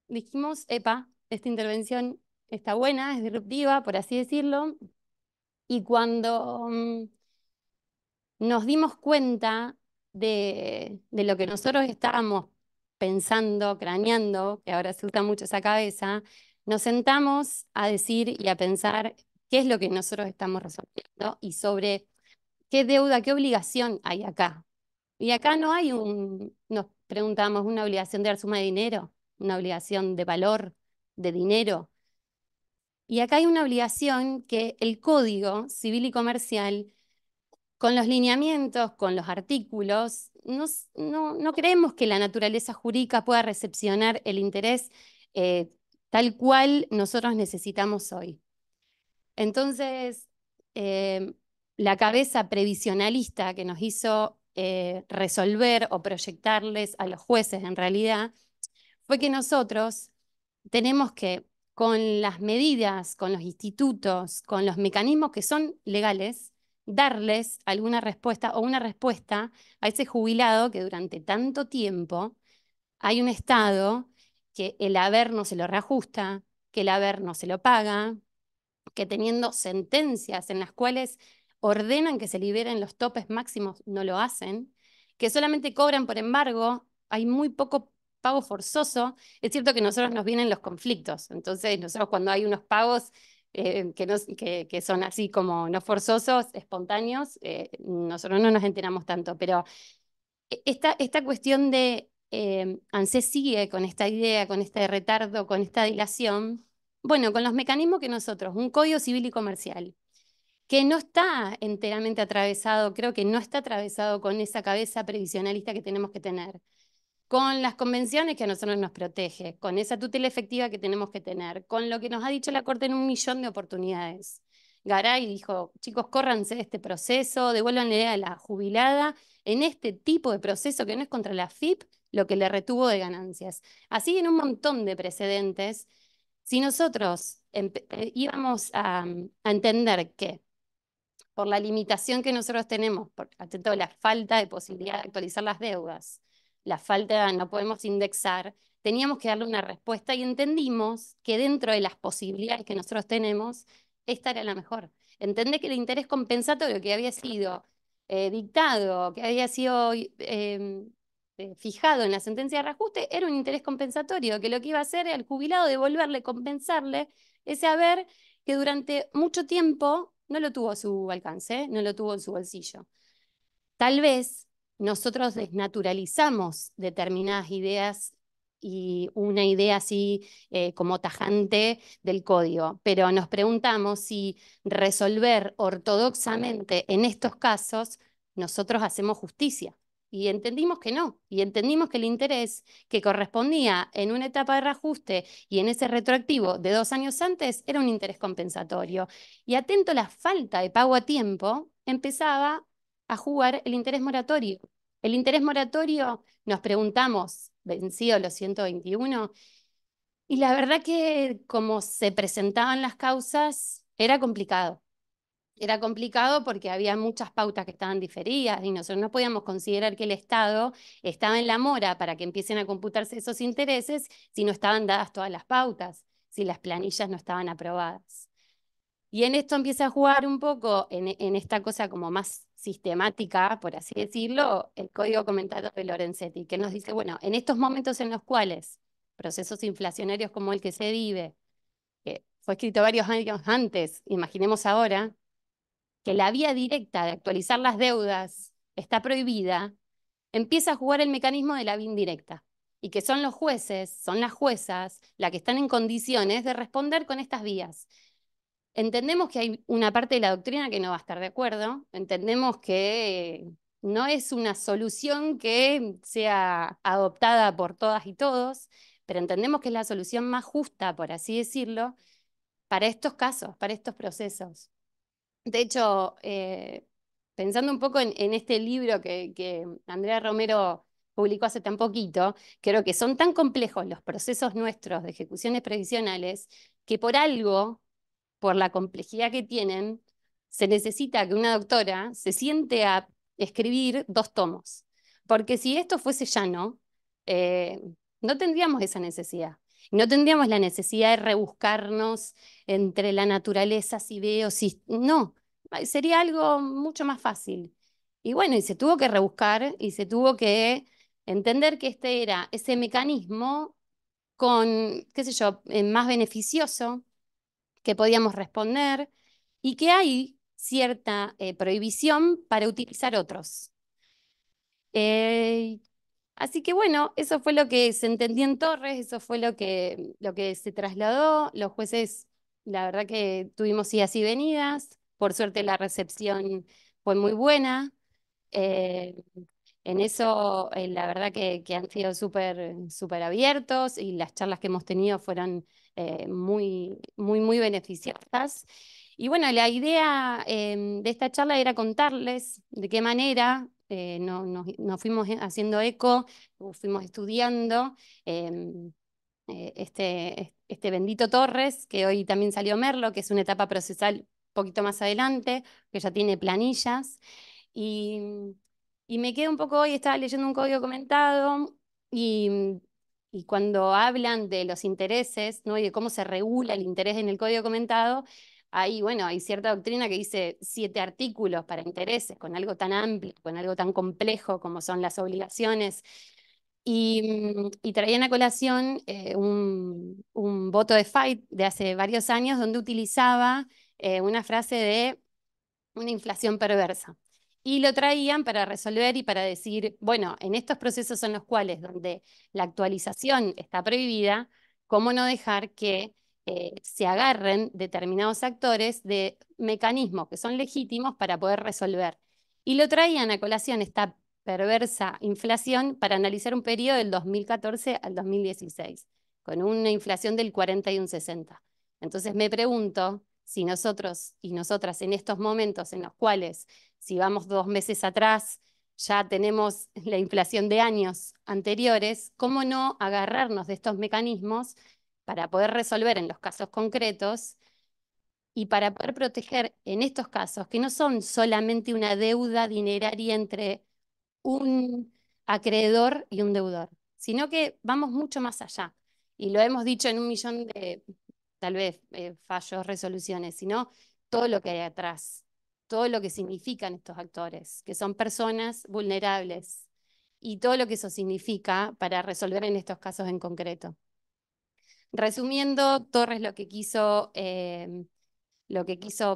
dijimos, epa, esta intervención está buena, es disruptiva, por así decirlo, y cuando nos dimos cuenta de lo que nosotros estábamos pensando, craneando, que ahora se usa mucho esa cabeza, nos sentamos a decir y a pensar qué es lo que nosotros estamos resolviendo y sobre qué deuda, qué obligación hay acá. Y acá no hay nos preguntamos, una obligación de dar suma de dinero, una obligación de valor, de dinero. Y acá hay una obligación que el Código Civil y Comercial, con los lineamientos, con los artículos, no creemos que la naturaleza jurídica pueda recepcionar el interés tal cual nosotros necesitamos hoy. Entonces, la cabeza previsionalista que nos hizo resolver o proyectarles a los jueces en realidad fue que nosotros tenemos que, con las medidas, con los institutos, con los mecanismos que son legales, darles alguna respuesta o una respuesta a ese jubilado que durante tanto tiempo hay un Estado que el haber no se lo reajusta, que el haber no se lo paga, que teniendo sentencias en las cuales ordenan que se liberen los topes máximos, no lo hacen, que solamente cobran por embargo, hay muy poco pago forzoso. Es cierto que a nosotros nos vienen los conflictos, entonces nosotros cuando hay unos pagos que son así como no forzosos, espontáneos, nosotros no nos enteramos tanto, pero esta cuestión de ANSES sigue con esta idea, con este retardo, con esta dilación, bueno, con los mecanismos que nosotros, un código civil y comercial, que no está enteramente atravesado, creo que no está atravesado con esa cabeza previsionalista que tenemos que tener, con las convenciones que a nosotros nos protege, con esa tutela efectiva que tenemos que tener, con lo que nos ha dicho la Corte en 1.000.000 de oportunidades. Garay dijo, chicos, córranse de este proceso, devuélvanle a la jubilada en este tipo de proceso que no es contra la FIP lo que le retuvo de ganancias. Así en un montón de precedentes, si nosotros íbamos a entender que por la limitación que nosotros tenemos, por atento a la falta de posibilidad de actualizar las deudas, la falta de no podemos indexar, teníamos que darle una respuesta y entendimos que dentro de las posibilidades que nosotros tenemos, esta era la mejor. Entendé que el interés compensatorio que había sido dictado, que había sido fijado en la sentencia de reajuste, era un interés compensatorio, que lo que iba a hacer era el jubilado devolverle, compensarle ese haber que durante mucho tiempo no lo tuvo a su alcance, no lo tuvo en su bolsillo. Tal vez nosotros desnaturalizamos determinadas ideas y una idea así como tajante del código, pero nos preguntamos si resolver ortodoxamente en estos casos nosotros hacemos justicia. Y entendimos que no, y entendimos que el interés que correspondía en una etapa de reajuste y en ese retroactivo de 2 años antes era un interés compensatorio. Y atento a la falta de pago a tiempo, empezaba a jugar el interés moratorio. El interés moratorio, nos preguntamos, vencido los 121, y la verdad que como se presentaban las causas, era complicado. era complicado porque había muchas pautas que estaban diferidas y nosotros no podíamos considerar que el Estado estaba en la mora para que empiecen a computarse esos intereses si no estaban dadas todas las pautas, si las planillas no estaban aprobadas. Y en esto empieza a jugar un poco, en esta cosa como más sistemática, por así decirlo, el código comentado de Lorenzetti, que nos dice, bueno, en estos momentos en los cuales procesos inflacionarios como el que se vive, que fue escrito varios años antes, imaginemos ahora, que la vía directa de actualizar las deudas está prohibida, empieza a jugar el mecanismo de la vía indirecta, y que son los jueces, son las juezas, las que están en condiciones de responder con estas vías. Entendemos que hay una parte de la doctrina que no va a estar de acuerdo, entendemos que no es una solución que sea adoptada por todas y todos, pero entendemos que es la solución más justa, por así decirlo, para estos casos, para estos procesos. De hecho, pensando un poco en este libro que Andrea Romero publicó hace tan poquito, creo que son tan complejos los procesos nuestros de ejecuciones previsionales que por algo, por la complejidad que tienen, se necesita que una doctora se siente a escribir 2 tomos. Porque si esto fuese llano, eh, no tendríamos esa necesidad. No tendríamos la necesidad de rebuscarnos entre la naturaleza, si veo, si... No, sería algo mucho más fácil. Y bueno, y se tuvo que rebuscar y se tuvo que entender que este era ese mecanismo con, qué sé yo, más beneficioso, que podíamos responder y que hay cierta prohibición para utilizar otros. Así que bueno, eso fue lo que se entendió en Torres, eso fue lo que se trasladó. Los jueces, la verdad que tuvimos idas y venidas. Por suerte la recepción fue muy buena. Eh, en eso, la verdad que han sido súper abiertos y las charlas que hemos tenido fueron muy beneficiosas. Y bueno, la idea de esta charla era contarles de qué manera nos fuimos haciendo eco, fuimos estudiando este bendito Torres, que hoy también salió Merlo, que es una etapa procesal un poquito más adelante, que ya tiene planillas. Y, y me quedé un poco hoy, estaba leyendo un código comentado y cuando hablan de los intereses, ¿no? Y de cómo se regula el interés en el código comentado, ahí, bueno, hay cierta doctrina que dice 7 artículos para intereses, con algo tan amplio, con algo tan complejo como son las obligaciones. Y traían a colación un voto de Fait de hace varios años donde utilizaba una frase de una inflación perversa. Y lo traían para resolver y para decir, bueno, en estos procesos en los cuales donde la actualización está prohibida, ¿cómo no dejar que se agarren determinados actores de mecanismos que son legítimos para poder resolver? Y lo traían a colación esta perversa inflación para analizar un periodo del 2014 al 2016, con una inflación del 40 y un 60. Entonces me pregunto si nosotros y nosotras en estos momentos en los cuales, si vamos 2 meses atrás, ya tenemos la inflación de años anteriores, ¿cómo no agarrarnos de estos mecanismos para poder resolver en los casos concretos y para poder proteger en estos casos que no son solamente una deuda dineraria entre un acreedor y un deudor, sino que vamos mucho más allá? Y lo hemos dicho en un millón de, tal vez, fallos, resoluciones, sino todo lo que hay atrás, todo lo que significan estos actores, que son personas vulnerables, y todo lo que eso significa para resolver en estos casos en concreto. Resumiendo, Torres lo que quiso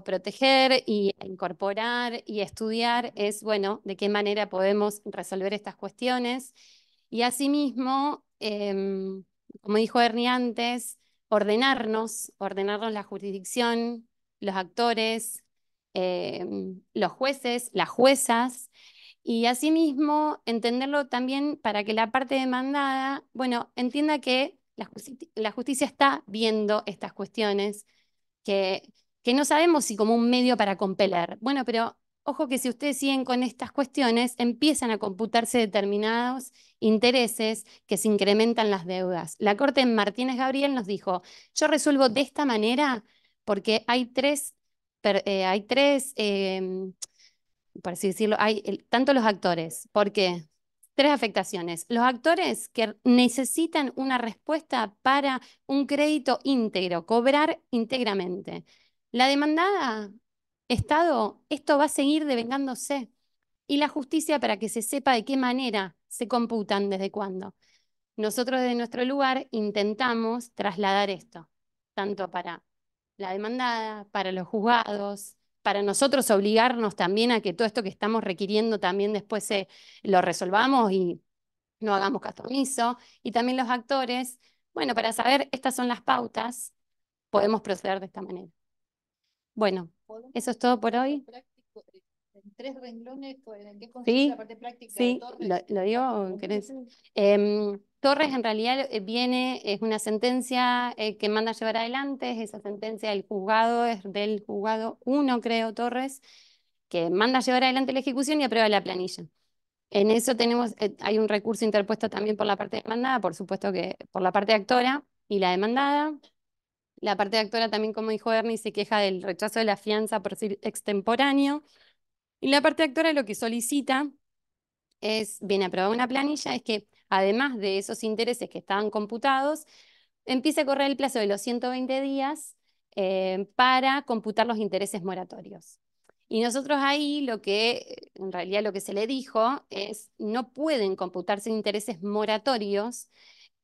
proteger y incorporar y estudiar es, bueno, de qué manera podemos resolver estas cuestiones. Y asimismo, como dijo Ernie antes, ordenarnos la jurisdicción, los actores, los jueces, las juezas, y asimismo entenderlo también para que la parte demandada, bueno, entienda que la justicia está viendo estas cuestiones que, que no sabemos si como un medio para compeler. Bueno, pero ojo que si ustedes siguen con estas cuestiones, empiezan a computarse determinados intereses que se incrementan las deudas. La Corte en Martínez Gabriel nos dijo, yo resuelvo de esta manera porque hay 3 hay tres, por así decirlo, hay tanto los actores, porque tres afectaciones. Los actores que necesitan una respuesta para un crédito íntegro, cobrar íntegramente. La demandada, Estado, esto va a seguir devengándose. Y la justicia para que se sepa de qué manera se computan, desde cuándo. Nosotros desde nuestro lugar intentamos trasladar esto, tanto para la demandada, para los juzgados, para nosotros obligarnos también a que todo esto que estamos requiriendo también después lo resolvamos y no hagamos caso omiso. Y también los actores, bueno, para saber estas son las pautas, podemos proceder de esta manera. Bueno, eso es todo por hoy. En 3 renglones, ¿en qué consiste Sí, la parte práctica de sí, Torres? lo digo, ¿querés? Torres en realidad es una sentencia que manda a llevar adelante, es esa sentencia del juzgado, es del juzgado 1, creo, Torres, que manda a llevar adelante la ejecución y aprueba la planilla. En eso hay un recurso interpuesto también por la parte demandada, por supuesto que por la parte actora y la demandada. La parte actora también, como dijo Ernie, se queja del rechazo de la fianza por ser extemporáneo. Y la parte actora lo que solicita viene aprobada una planilla, es que además de esos intereses que estaban computados, empiece a correr el plazo de los 120 días para computar los intereses moratorios. Y nosotros ahí en realidad lo que se le dijo es, no pueden computarse intereses moratorios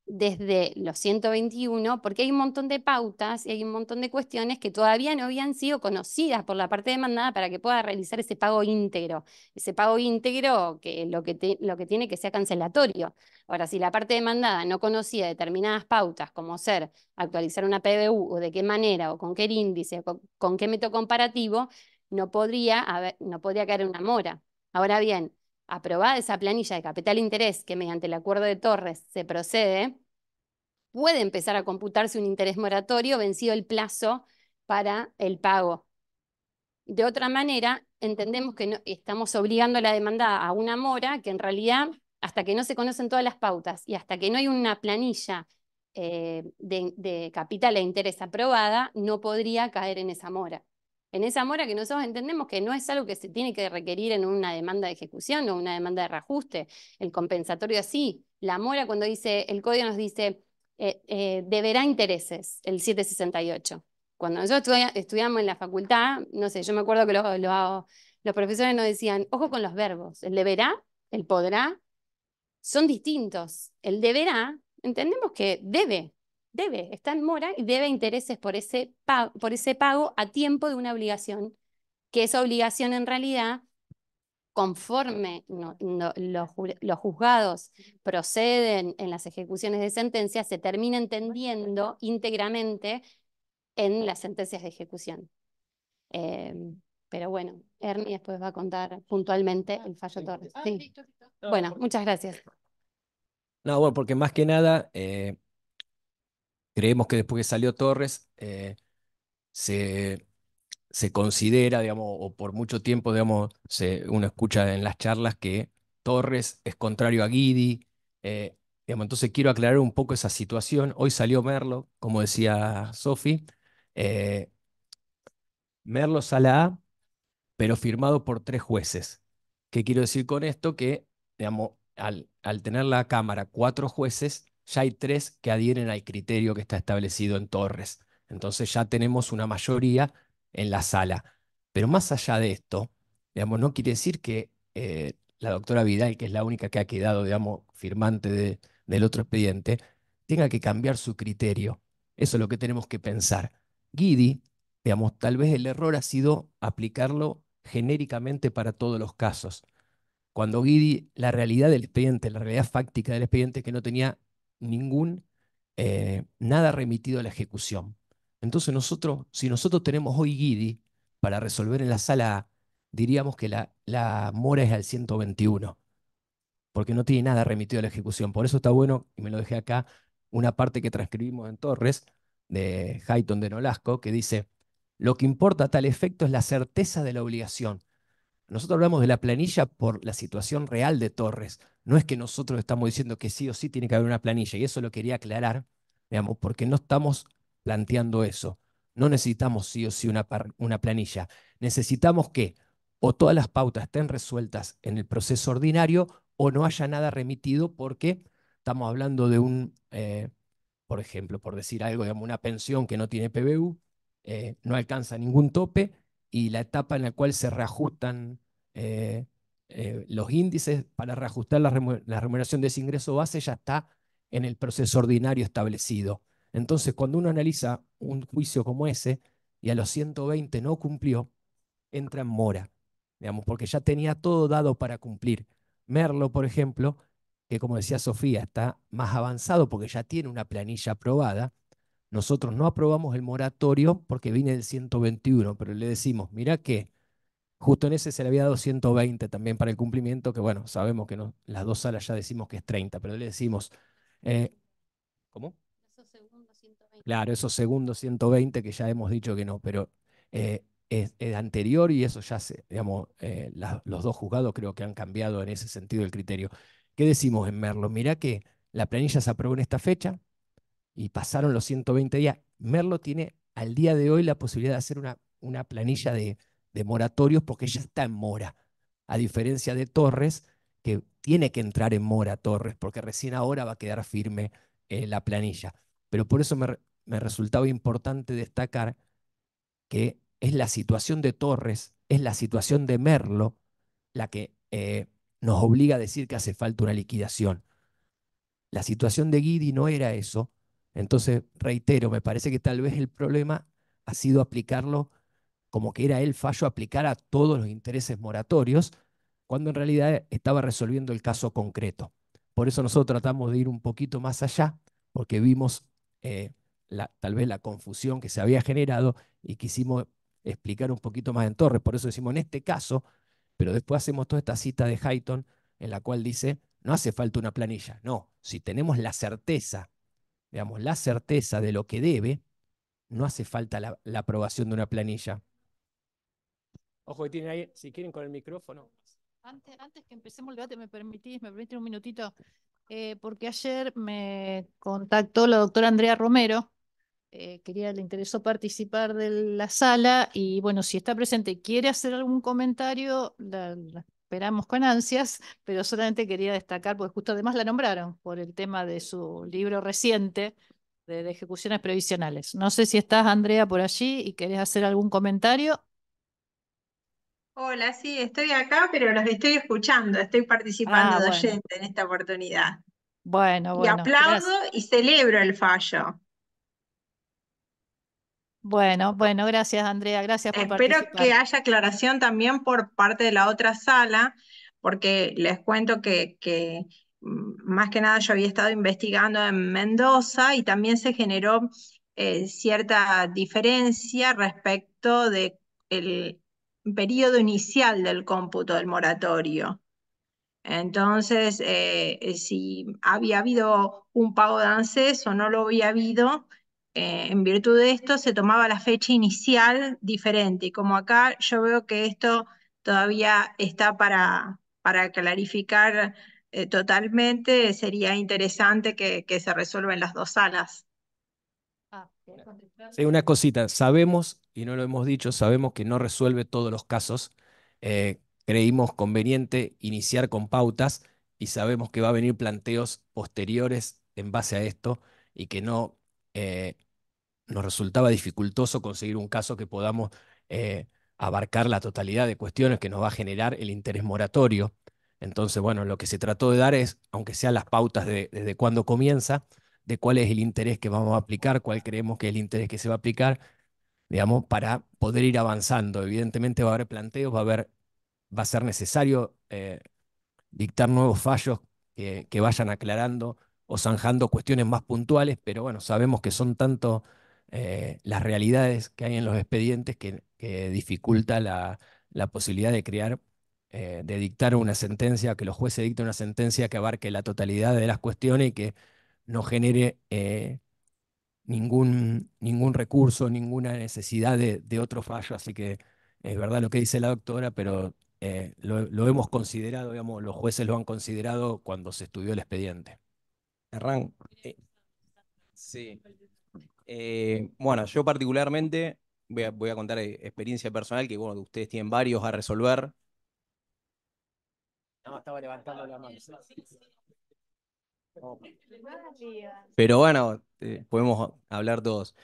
desde los 121, porque hay un montón de pautas y hay un montón de cuestiones que todavía no habían sido conocidas por la parte demandada para que pueda realizar ese pago íntegro. Ese pago íntegro que lo que tiene que sea cancelatorio. Ahora, si la parte demandada no conocía determinadas pautas, como ser actualizar una PBU o de qué manera o con qué índice o con qué método comparativo, no podría caer en una mora. Ahora bien, aprobada esa planilla de capital interés que mediante el acuerdo de Torres se procede, puede empezar a computarse un interés moratorio vencido el plazo para el pago. De otra manera, entendemos que estamos obligando a la demandada a una mora que en realidad, hasta que no se conocen todas las pautas y hasta que no hay una planilla de capital e interés aprobada, no podría caer en esa mora. En esa mora que nosotros entendemos que no es algo que se tiene que requerir en una demanda de ejecución o una demanda de reajuste. El compensatorio sí. La mora, cuando el código nos dice deberá intereses, el 768. Cuando nosotros estudiamos en la facultad, no sé, yo me acuerdo que los profesores nos decían, ojo con los verbos, el deberá, el podrá, son distintos. El deberá, entendemos que está en mora y debe intereses por ese pago a tiempo de una obligación, que esa obligación en realidad, conforme los juzgados proceden en las ejecuciones de sentencias, se termina entendiendo íntegramente en las sentencias de ejecución. Pero bueno, Ernie después va a contar puntualmente el fallo Torres. Sí. Listo. Bueno, muchas gracias. No, bueno, porque más que nada creemos que después que salió Torres se, se considera, digamos, o por mucho tiempo, digamos, uno escucha en las charlas que Torres es contrario a Guidi. Digamos, entonces quiero aclarar un poco esa situación. Hoy salió Merlo, como decía Sofi. Merlo sala A, pero firmado por 3 jueces. ¿Qué quiero decir con esto? Que, digamos, al tener la Cámara 4 jueces, ya hay 3 que adhieren al criterio que está establecido en Torres. Entonces ya tenemos una mayoría en la sala. Pero más allá de esto, digamos, no quiere decir que la doctora Vidal, que es la única que ha quedado, digamos, firmante del otro expediente, tenga que cambiar su criterio. Eso es lo que tenemos que pensar. Guidi, digamos, tal vez el error ha sido aplicarlo genéricamente para todos los casos. Cuando Guidi, la realidad del expediente, la realidad fáctica del expediente es que no tenía nada remitido a la ejecución. Entonces si nosotros tenemos hoy Guidi para resolver en la sala A, diríamos que la mora es al 121, porque no tiene nada remitido a la ejecución. Por eso está bueno, y me lo dejé acá, una parte que transcribimos en Torres, de Hayton de Nolasco, que dice, lo que importa a tal efecto es la certeza de la obligación. Nosotros hablamos de la planilla por la situación real de Torres. No es que nosotros estamos diciendo que sí o sí tiene que haber una planilla, y eso lo quería aclarar, digamos, porque no estamos planteando eso. No necesitamos sí o sí una planilla. Necesitamos que o todas las pautas estén resueltas en el proceso ordinario o no haya nada remitido porque estamos hablando de por ejemplo, por decir algo, digamos, una pensión que no tiene PBU, no alcanza ningún tope y la etapa en la cual se reajustan eh, los índices para reajustar la remuneración de ese ingreso base ya está en el proceso ordinario establecido. Entonces, cuando uno analiza un juicio como ese y a los 120 no cumplió, entra en mora, digamos, porque ya tenía todo dado para cumplir. Merlo, por ejemplo, que como decía Sofía, está más avanzado porque ya tiene una planilla aprobada. Nosotros no aprobamos el moratorio porque viene del 121, pero le decimos, mira que justo en ese se le había dado 120 también para el cumplimiento, que bueno, sabemos que no, las dos salas ya decimos que es 30, pero le decimos, ¿cómo? Claro, esos segundos 120 que ya hemos dicho que no, pero es anterior y eso ya se, digamos, los dos juzgados creo que han cambiado en ese sentido el criterio. ¿Qué decimos en Merlo? Mirá que la planilla se aprobó en esta fecha y pasaron los 120 días. Merlo tiene al día de hoy la posibilidad de hacer una planilla de moratorios porque ya está en mora, a diferencia de Torres, que tiene que entrar en mora Torres, porque recién ahora va a quedar firme la planilla. Pero por eso me resultaba importante destacar que es la situación de Torres, es la situación de Merlo, la que nos obliga a decir que hace falta una liquidación. La situación de Guidi no era eso. Entonces, reitero, me parece que tal vez el problema ha sido aplicarlo como que era el fallo aplicar a todos los intereses moratorios, cuando en realidad estaba resolviendo el caso concreto. Por eso nosotros tratamos de ir un poquito más allá, porque vimos tal vez la confusión que se había generado y quisimos explicar un poquito más en Torres. Por eso decimos en este caso, pero después hacemos toda esta cita de Hayton en la cual dice, no hace falta una planilla, no, si tenemos la certeza, digamos, la certeza de lo que debe, no hace falta la aprobación de una planilla. Ojo que tienen ahí, si quieren con el micrófono. Antes que empecemos el debate, me permitís un minutito, porque ayer me contactó la doctora Andrea Romero, le interesó participar de la sala y bueno, si está presente y quiere hacer algún comentario, la esperamos con ansias, pero solamente quería destacar, porque justo además la nombraron por el tema de su libro reciente de ejecuciones previsionales. No sé si estás, Andrea, por allí y querés hacer algún comentario. Hola, sí, estoy acá, pero los estoy escuchando, estoy participando Ah, de bueno, oyente en esta oportunidad. bueno, Y bueno, aplaudo gracias. y celebro el fallo. Bueno, bueno, gracias, Andrea, gracias por Espero que participar. haya aclaración también por parte de la otra sala, porque les cuento más que nada yo había estado investigando en Mendoza y también se generó cierta diferencia respecto de el periodo inicial del cómputo del moratorio. Entonces, si había habido un pago de ANSES o no lo había habido, en virtud de esto se tomaba la fecha inicial diferente. Y como acá yo veo que esto todavía está para clarificar totalmente, sería interesante que se resuelvan las dos salas. Sí, una cosita, sabemos, y no lo hemos dicho, sabemos que no resuelve todos los casos. Creímos conveniente iniciar con pautas y sabemos que va a venir planteos posteriores en base a esto y que no nos resultaba dificultoso conseguir un caso que podamos abarcar la totalidad de cuestiones que nos va a generar el interés moratorio. Entonces, bueno, lo que se trató de dar es, aunque sean las pautas desde cuándo comienza, de cuál es el interés que vamos a aplicar, cuál creemos que es el interés que se va a aplicar, digamos, para poder ir avanzando. Evidentemente va a haber planteos, va a ser necesario dictar nuevos fallos que vayan aclarando o zanjando cuestiones más puntuales, pero bueno, sabemos que son tanto las realidades que hay en los expedientes que dificulta la posibilidad de crear, de dictar una sentencia, que los jueces dicten una sentencia que abarque la totalidad de las cuestiones y que no genere ningún recurso, ninguna necesidad de otro fallo. Así que es verdad lo que dice la doctora, pero lo hemos considerado, digamos, los jueces lo han considerado cuando se estudió el expediente. Hernán, sí. Bueno, yo particularmente voy a contar experiencia personal que, bueno, ustedes tienen varios a resolver. No, estaba levantando la mano. Pero bueno, podemos hablar todos.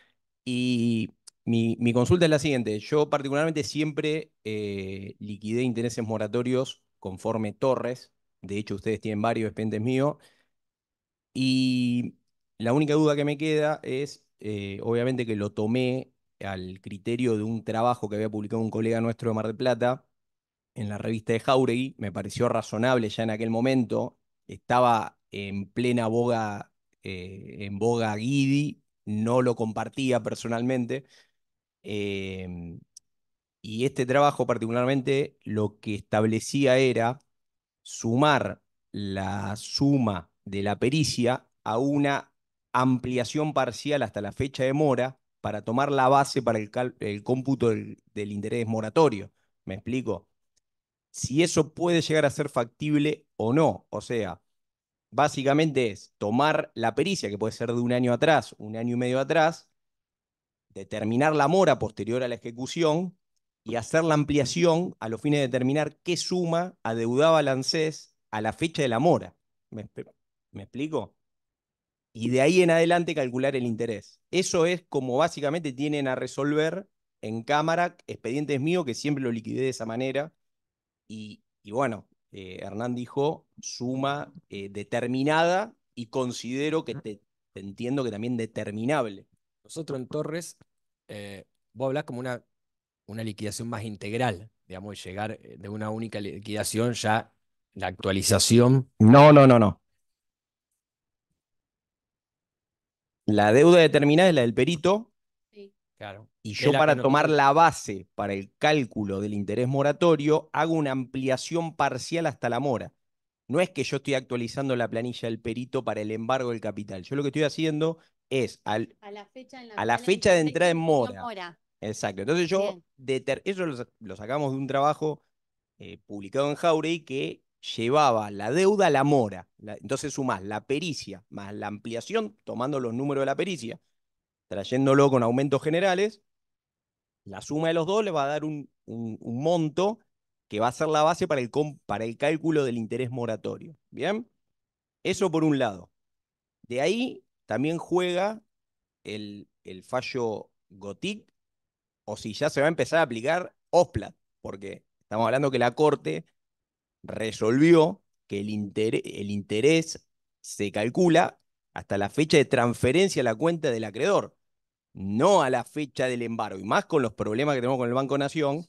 Y mi consulta es la siguiente. Yo particularmente siempre liquidé intereses moratorios conforme Torres. De hecho, ustedes tienen varios expedientes míos. Y la única duda que me queda es, obviamente que lo tomé al criterio de un trabajo que había publicado un colega nuestro de Mar del Plata en la revista de Jauregui. Me pareció razonable ya en aquel momento. Estaba en plena boga, en boga Guidi. No lo compartía personalmente. em, y este trabajo particularmente lo que establecía era sumar la suma de la pericia a una ampliación parcial hasta la fecha de mora para tomar la base para el cómputo del interés moratorio. ¿Me explico? Si eso puede llegar a ser factible o no. O sea, básicamente es tomar la pericia, que puede ser de un año atrás, un año y medio atrás, determinar la mora posterior a la ejecución y hacer la ampliación a los fines de determinar qué suma adeudaba la ANSES a la fecha de la mora. ¿Me explico? Y de ahí en adelante calcular el interés. Eso es como básicamente tienen a resolver en cámara expedientes míos que siempre lo liquidé de esa manera. Y bueno, Hernán dijo suma determinada y considero que te entiendo que también determinable. Nosotros en Torres, vos hablás como una liquidación más integral, digamos, llegar de una única liquidación ya la actualización. No, no, no, no. La deuda determinada es la del perito. Sí. Claro. Y Que es yo la que para tomar nosotros, la base para el cálculo del interés moratorio hago una ampliación parcial hasta la mora. No es que yo estoy actualizando la planilla del perito para el embargo del capital. Yo lo que estoy haciendo es a la fecha en la a la cual fecha de el entrada en imprimió mora. Exacto. Entonces yo, eso lo sacamos de un trabajo publicado en Jauregui que llevaba la deuda a la mora. Entonces sumás la pericia más la ampliación, tomando los números de la pericia, trayéndolo con aumentos generales, la suma de los dos le va a dar un monto que va a ser la base para el cálculo del interés moratorio. ¿Bien? Eso por un lado. De ahí también juega el fallo GOTIC, o si ya se va a empezar a aplicar OSPLAT, porque estamos hablando que la Corte resolvió que el interés se calcula hasta la fecha de transferencia a la cuenta del acreedor, no a la fecha del embargo. Y más con los problemas que tenemos con el Banco Nación.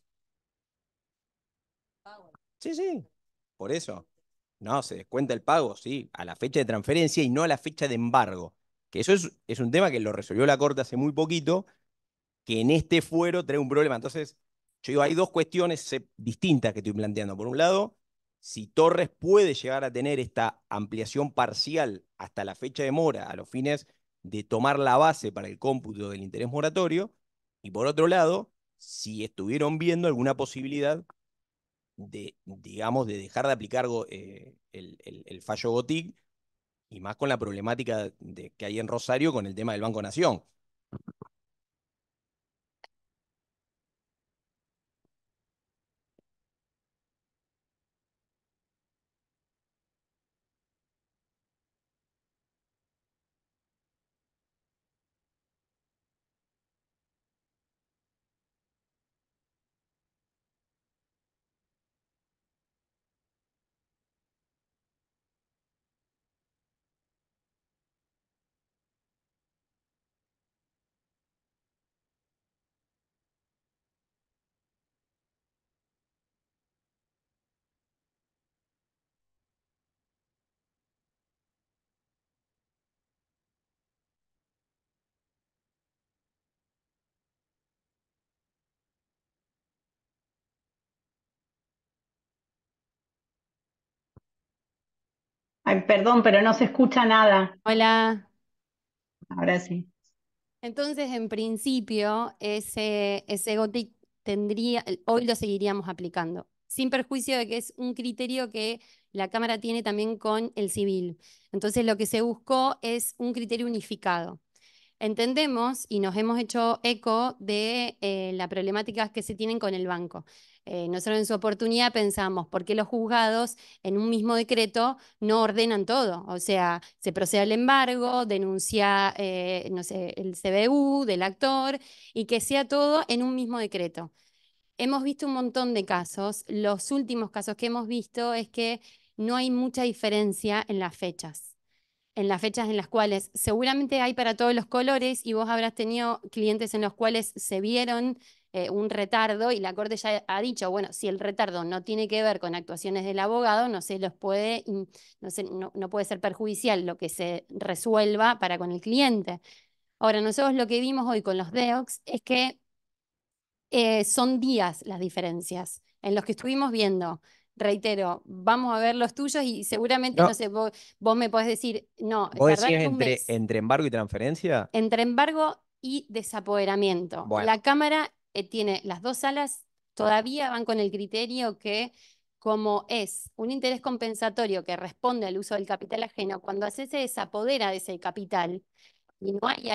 Sí, sí, por eso. No, se descuenta el pago, sí, a la fecha de transferencia y no a la fecha de embargo. Que eso es un tema que lo resolvió la Corte hace muy poquito, que en este fuero trae un problema. Entonces, yo digo, hay dos cuestiones distintas que estoy planteando. Por un lado, si Torres puede llegar a tener esta ampliación parcial hasta la fecha de mora a los fines de tomar la base para el cómputo del interés moratorio. Y por otro lado, si estuvieron viendo alguna posibilidad de, digamos, de dejar de aplicar el fallo GOTIC, y más con la problemática que hay en Rosario con el tema del Banco Nación. Ay, perdón, pero no se escucha nada. Hola. Ahora sí. Entonces, en principio, ese GOTIC hoy lo seguiríamos aplicando, sin perjuicio de que es un criterio que la Cámara tiene también con el civil. Entonces, lo que se buscó es un criterio unificado. entendemos y nos hemos hecho eco de las problemáticas que se tienen con el banco. Nosotros en su oportunidad pensamos, ¿por qué los juzgados en un mismo decreto no ordenan todo? O sea, se procede al embargo, denuncia, no sé, el CBU del actor y que sea todo en un mismo decreto. Hemos visto un montón de casos. Los últimos casos que hemos visto es que no hay mucha diferencia en las fechas en las cuales seguramente hay para todos los colores y vos habrás tenido clientes en los cuales se vieron un retardo y la Corte ya ha dicho, bueno, si el retardo no tiene que ver con actuaciones del abogado, no se los puede, no puede ser perjudicial lo que se resuelva para con el cliente. Ahora, nosotros lo que vimos hoy con los DEOX es que son días las diferencias en los que estuvimos viendo. Reitero, vamos a ver los tuyos y seguramente, no sé, vos me podés decir, no, ¿Vos decís tardaron un mes. entre embargo y transferencia? Entre embargo y desapoderamiento. Bueno. La Cámara tiene las dos salas, todavía van con el criterio que como es un interés compensatorio que responde al uso del capital ajeno, cuando se desapodera de ese capital y no hay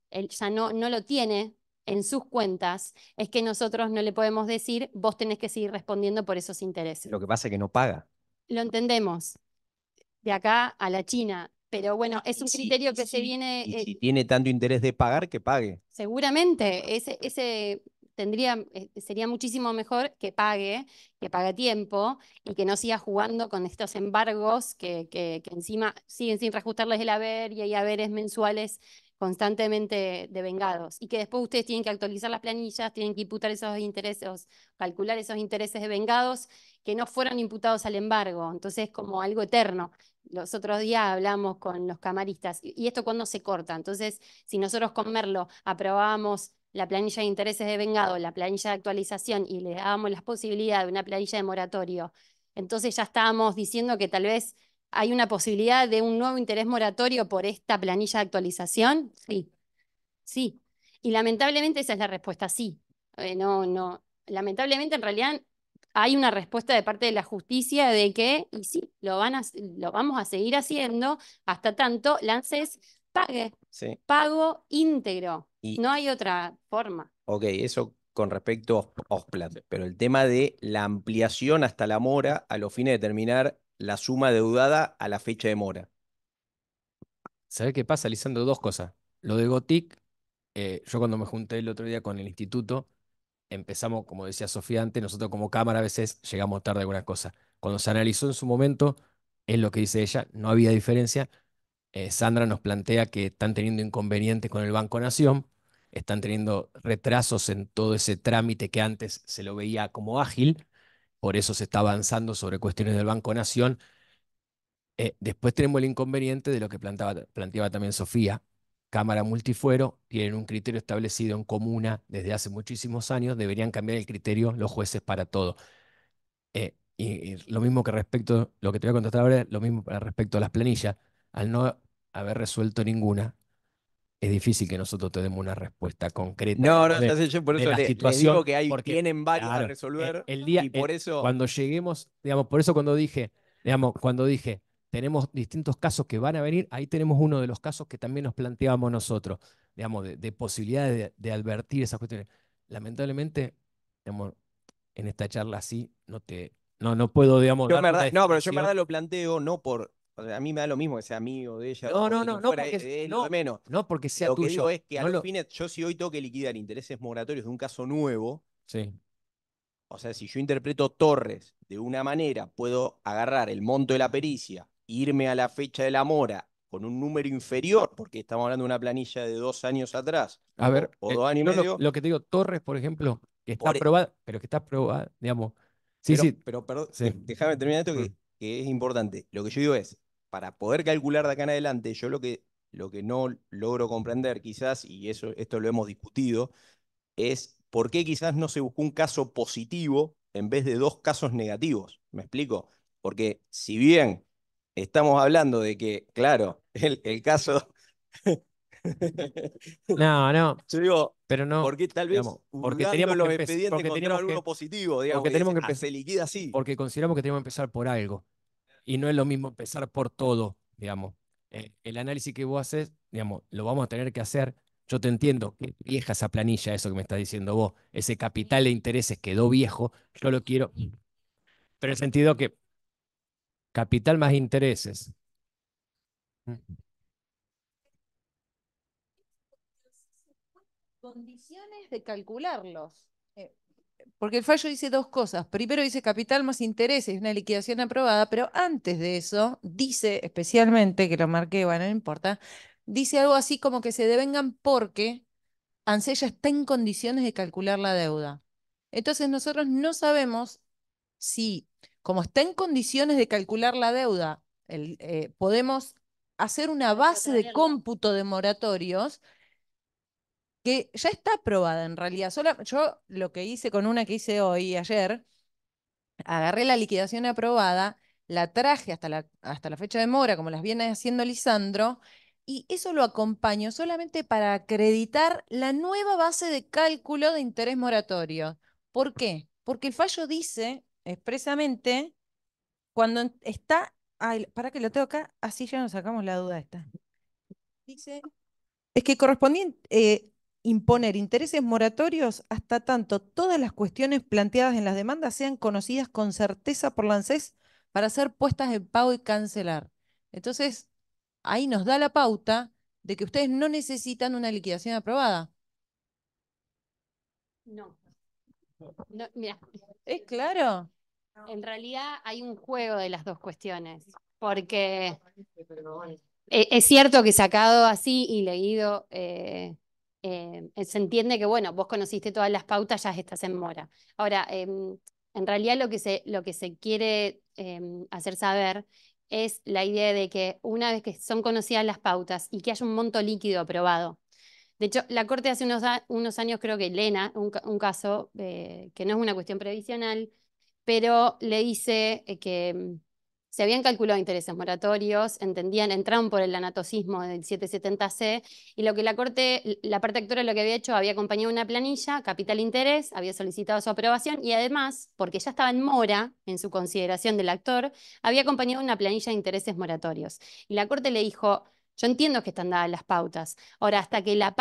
él ya no lo tiene en sus cuentas, es que nosotros no le podemos decir, vos tenés que seguir respondiendo por esos intereses. Lo que pasa es que no paga. Lo entendemos, de acá a la China, pero bueno, es un criterio que se viene... Y si tiene tanto interés de pagar, que pague. Seguramente, ese sería muchísimo mejor que pague a tiempo y que no siga jugando con estos embargos que encima siguen sin reajustarles el haber y hay haberes mensuales constantemente devengados y que después ustedes tienen que actualizar las planillas, tienen que imputar esos intereses, calcular esos intereses devengados que no fueron imputados al embargo, entonces es como algo eterno. Los otros días hablamos con los camaristas, y esto cuando se corta. Entonces, si nosotros con Merlo aprobábamos la planilla de intereses de vengado, la planilla de actualización y le dábamos la posibilidad de una planilla de moratorio, entonces ya estábamos diciendo que tal vez hay una posibilidad de un nuevo interés moratorio por esta planilla de actualización. Sí, sí. Y lamentablemente esa es la respuesta, sí. No. Lamentablemente en realidad hay una respuesta de parte de la justicia de que, y sí, lo vamos a seguir haciendo hasta tanto ANSES pague. Sí. Pago íntegro. No hay otra forma. Ok, eso con respecto a Osplat, pero el tema de la ampliación hasta la mora a los fines de determinar la suma deudada a la fecha de mora. ¿Sabés qué pasa, Lisandro? Dos cosas. Lo de Gotic, yo cuando me junté el otro día con el instituto, empezamos, como decía Sofía antes, nosotros como cámara a veces llegamos tarde a alguna cosa. Cuando se analizó en su momento, es lo que dice ella, no había diferencia. Sandra nos plantea que están teniendo inconvenientes con el Banco Nación, están teniendo retrasos en todo ese trámite que antes se lo veía como ágil, por eso se está avanzando sobre cuestiones del Banco Nación. Después tenemos el inconveniente de lo que planteaba también Sofía. Cámara multifuero, tienen un criterio establecido en comuna desde hace muchísimos años, deberían cambiar el criterio los jueces para todo. Y lo mismo que respecto, lo que te voy a contestar ahora, lo mismo para respecto a las planillas. Al no haber resuelto ninguna, es difícil que nosotros te demos una respuesta concreta. No, ya sé, yo por de eso la les situación, digo que porque, tienen varios claro, a resolver el día, y por eso... cuando lleguemos, digamos, por eso cuando dije, tenemos distintos casos que van a venir, ahí tenemos uno de los casos que también nos planteábamos nosotros, digamos, de posibilidades de advertir esas cuestiones. Lamentablemente, digamos, en esta charla así no puedo, digamos, dar una pero yo en definición. verdad lo planteo no por... O sea, a mí me da lo mismo que sea amigo de ella. No, Porque es lo de menos. No porque sea lo tuyo. Que digo es que a no los fines, yo si hoy tengo que liquidar intereses moratorios de un caso nuevo, sí. O sea, si yo interpreto Torres de una manera, puedo agarrar el monto de la pericia, irme a la fecha de la mora con un número inferior, porque estamos hablando de una planilla de 2 años atrás, A ver, o 2 años y medio. Lo que te digo, Torres, por ejemplo, que está aprobada, pero que está aprobada, digamos. Pero perdón, déjame terminar esto que es importante. Lo que yo digo es, para poder calcular de acá en adelante, yo lo que no logro comprender quizás, y esto lo hemos discutido, es por qué quizás no se buscó un caso positivo en vez de 2 casos negativos. ¿Me explico? Porque si bien estamos hablando de que, claro, el caso... No. Yo digo, pero no, porque tal vez digamos, porque teníamos los que expedientes encontraron alguno positivo, digamos, porque tenemos que se liquida así. Porque consideramos que tenemos que empezar por algo. Y no es lo mismo empezar por todo, digamos. El análisis que vos haces, digamos, lo vamos a tener que hacer. Yo te entiendo que vieja esa planilla, eso que me estás diciendo vos, ese capital de intereses quedó viejo, yo lo quiero, pero en el sentido que capital más intereses. Condiciones de calcularlos. Porque el fallo dice dos cosas. Primero dice capital más intereses, una liquidación aprobada, pero antes de eso dice especialmente, que lo marqué, bueno, no importa, dice algo así como que se devengan porque ANSES ya está en condiciones de calcular la deuda. Entonces nosotros no sabemos si, como está en condiciones de calcular la deuda, podemos hacer una base de cómputo de moratorios que ya está aprobada en realidad. Yo lo que hice con una que hice hoy y ayer, agarré la liquidación aprobada, la traje hasta la fecha de mora, como las viene haciendo Lisandro, y eso lo acompaño solamente para acreditar la nueva base de cálculo de interés moratorio. ¿Por qué? Porque el fallo dice expresamente, cuando está, ay, para que lo tengo acá, así ya nos sacamos la duda esta. Dice, es que correspondía imponer intereses moratorios hasta tanto todas las cuestiones planteadas en las demandas sean conocidas con certeza por la ANSES para ser puestas en pago y cancelar. Entonces, ahí nos da la pauta de que ustedes no necesitan una liquidación aprobada. No. No, mira, ¿Es claro? en realidad hay un juego de las dos cuestiones, porque es cierto que sacado así y leído, se entiende que, bueno, vos conociste todas las pautas, ya estás en mora. Ahora, en realidad lo que se quiere hacer saber es la idea de que una vez que son conocidas las pautas y que haya un monto líquido aprobado. De hecho, la Corte hace unos años, creo que Lena, un caso que no es una cuestión previsional, pero le dice que se habían calculado intereses moratorios, entraron por el anatocismo del 770C, y lo que la Corte, la parte actora lo que había hecho, había acompañado una planilla, capital interés, había solicitado su aprobación, y además, porque ya estaba en mora, en su consideración del actor, había acompañado una planilla de intereses moratorios. Y la Corte le dijo, yo entiendo que están dadas las pautas. Ahora, hasta que la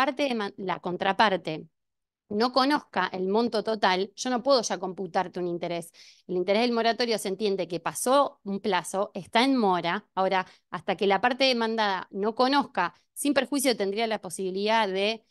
contraparte no conozca el monto total, yo no puedo ya computarte un interés. El interés del moratorio se entiende que pasó un plazo, está en mora. Ahora, hasta que la parte demandada no conozca, sin perjuicio tendría la posibilidad de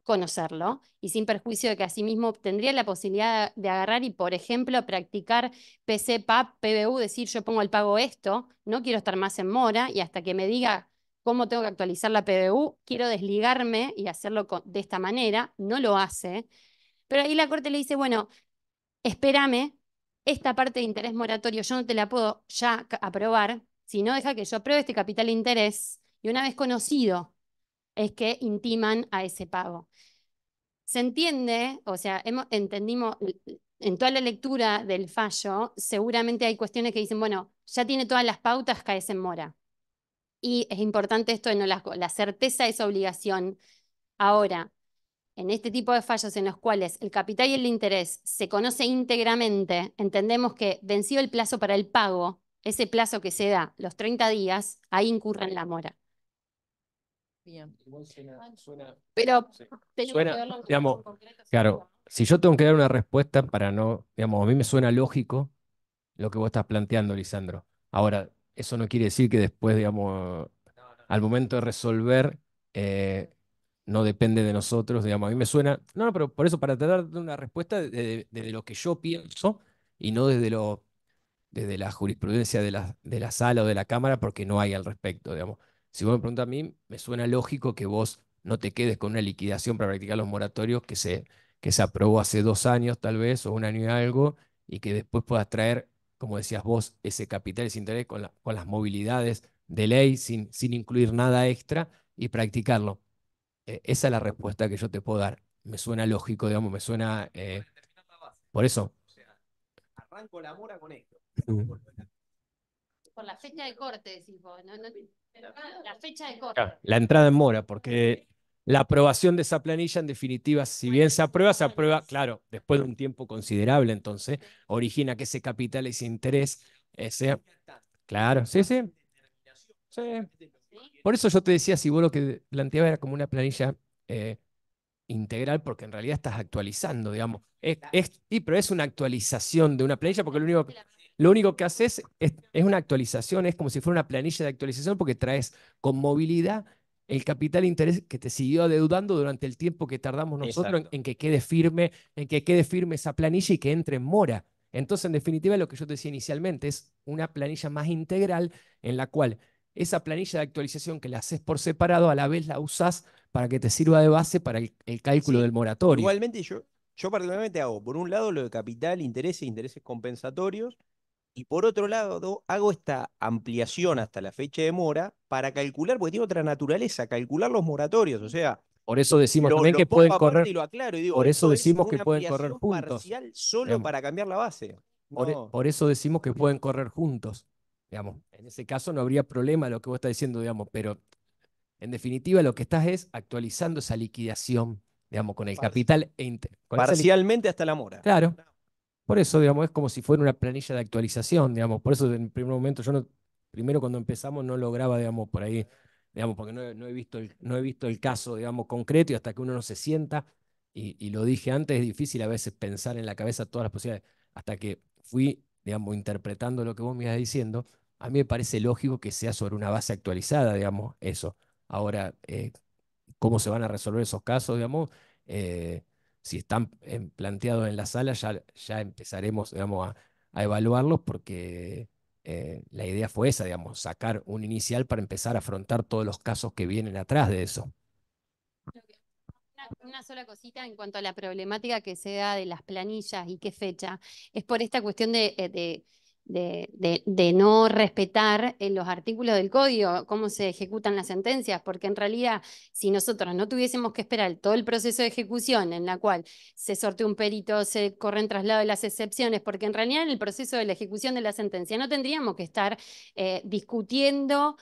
conocerlo y sin perjuicio de que asimismo tendría la posibilidad de agarrar y, por ejemplo, practicar PC, PAP, PBU, decir yo pongo el pago esto, no quiero estar más en mora y hasta que me diga cómo tengo que actualizar la PBU, quiero desligarme y hacerlo de esta manera, no lo hace. Pero ahí la Corte le dice, bueno, espérame, esta parte de interés moratorio yo no te la puedo ya aprobar, sino deja que yo apruebe este capital de interés y una vez conocido es que intiman a ese pago. Se entiende, o sea, entendimos en toda la lectura del fallo, seguramente hay cuestiones que dicen, bueno, ya tiene todas las pautas, caes en mora. Y es importante esto de no la certeza es obligación. Ahora, en este tipo de fallos en los cuales el capital y el interés se conoce íntegramente, entendemos que vencido el plazo para el pago, ese plazo que se da, los 30 días, ahí incurre en la mora. Bien. Pero Sí. tenemos Suena, que verlo en digamos, concreto. claro, si yo tengo que dar una respuesta para no, digamos, a mí me suena lógico lo que vos estás planteando, Lisandro. Ahora, eso no quiere decir que después, digamos, al momento de resolver, no depende de nosotros, digamos, a mí me suena, no, pero por eso, para tratar de dar una respuesta desde lo que yo pienso y no desde la jurisprudencia de la sala o de la Cámara, porque no hay al respecto, digamos. Si vos me preguntas a mí, me suena lógico que vos no te quedes con una liquidación para practicar los moratorios que se aprobó hace 2 años tal vez, o un año y algo, y que después puedas traer, como decías vos, ese capital, ese interés con las movilidades de ley, sin incluir nada extra, y practicarlo. Esa es la respuesta que yo te puedo dar. Me suena lógico, digamos, me suena... por eso. Arranco la mora con esto. Por la fecha de corte, decís vos, la fecha de corte. Claro, la entrada en mora, porque la aprobación de esa planilla, en definitiva, si bien se aprueba, claro, después de un tiempo considerable, entonces, origina que ese capital, ese interés, sea. Claro, sí, sí. Sí. Por eso yo te decía, si vos lo que planteabas era como una planilla integral, porque en realidad estás actualizando, digamos. Sí, pero es una actualización de una planilla, porque lo único que haces es una actualización, es como si fuera una planilla de actualización, porque traes con movilidad el capital interés que te siguió adeudando durante el tiempo que tardamos nosotros en que quede firme, esa planilla y que entre en mora. Entonces, en definitiva, lo que yo te decía inicialmente es una planilla más integral en la cual esa planilla de actualización que la haces por separado, a la vez la usás para que te sirva de base para el cálculo Sí, del moratorio. igualmente yo particularmente hago, por un lado, lo de capital, intereses compensatorios, y por otro lado, hago esta ampliación hasta la fecha de mora para calcular, porque tiene otra naturaleza, calcular los moratorios. O sea, Por eso decimos también lo que pongo pueden aparte correr, y lo aclaro y digo, por eso esto es decimos que una pueden correr ampliación juntos. parcial solo digamos. para cambiar la base. No. Por eso decimos que pueden correr juntos. Digamos. En ese caso no habría problema lo que vos estás diciendo, digamos, pero en definitiva lo que estás es actualizando esa liquidación, digamos, con el capital con esa Parcialmente hasta la mora. Claro. Por eso, digamos, es como si fuera una planilla de actualización, digamos. Por eso en el primer momento primero cuando empezamos no lograba, digamos, por ahí, digamos, porque no he visto el caso, digamos, concreto y hasta que uno no se sienta, y lo dije antes, es difícil a veces pensar en la cabeza todas las posibilidades. Hasta que fui, digamos, interpretando lo que vos me ibas diciendo, a mí me parece lógico que sea sobre una base actualizada, digamos, eso. Ahora, cómo se van a resolver esos casos, digamos. Si están planteados en la sala, ya empezaremos, digamos, a evaluarlos porque la idea fue esa, digamos, sacar un inicial para empezar a afrontar todos los casos que vienen atrás de eso. Una sola cosita en cuanto a la problemática que se da de las planillas y qué fecha. Es por esta cuestión de no respetar los artículos del código, cómo se ejecutan las sentencias, porque en realidad, si nosotros no tuviésemos que esperar todo el proceso de ejecución en la cual se sortea un perito, se corren traslado de las excepciones, porque en realidad en el proceso de la ejecución de la sentencia no tendríamos que estar discutiendo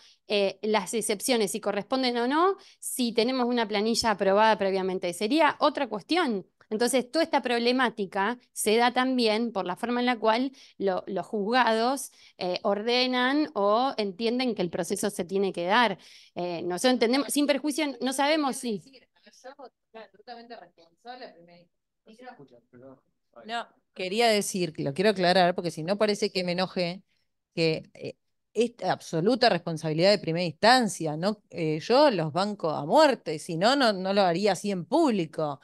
las excepciones, si corresponden o no, si tenemos una planilla aprobada previamente. Sería otra cuestión. Entonces, toda esta problemática se da también por la forma en la cual los juzgados ordenan o entienden que el proceso se tiene que dar. Nosotros entendemos, sin perjuicio, no sabemos si... No, quería decir, lo quiero aclarar, porque si no parece que me enoje, que es absoluta responsabilidad de primera instancia, ¿no? Yo los banco a muerte, si no, no lo haría así en público.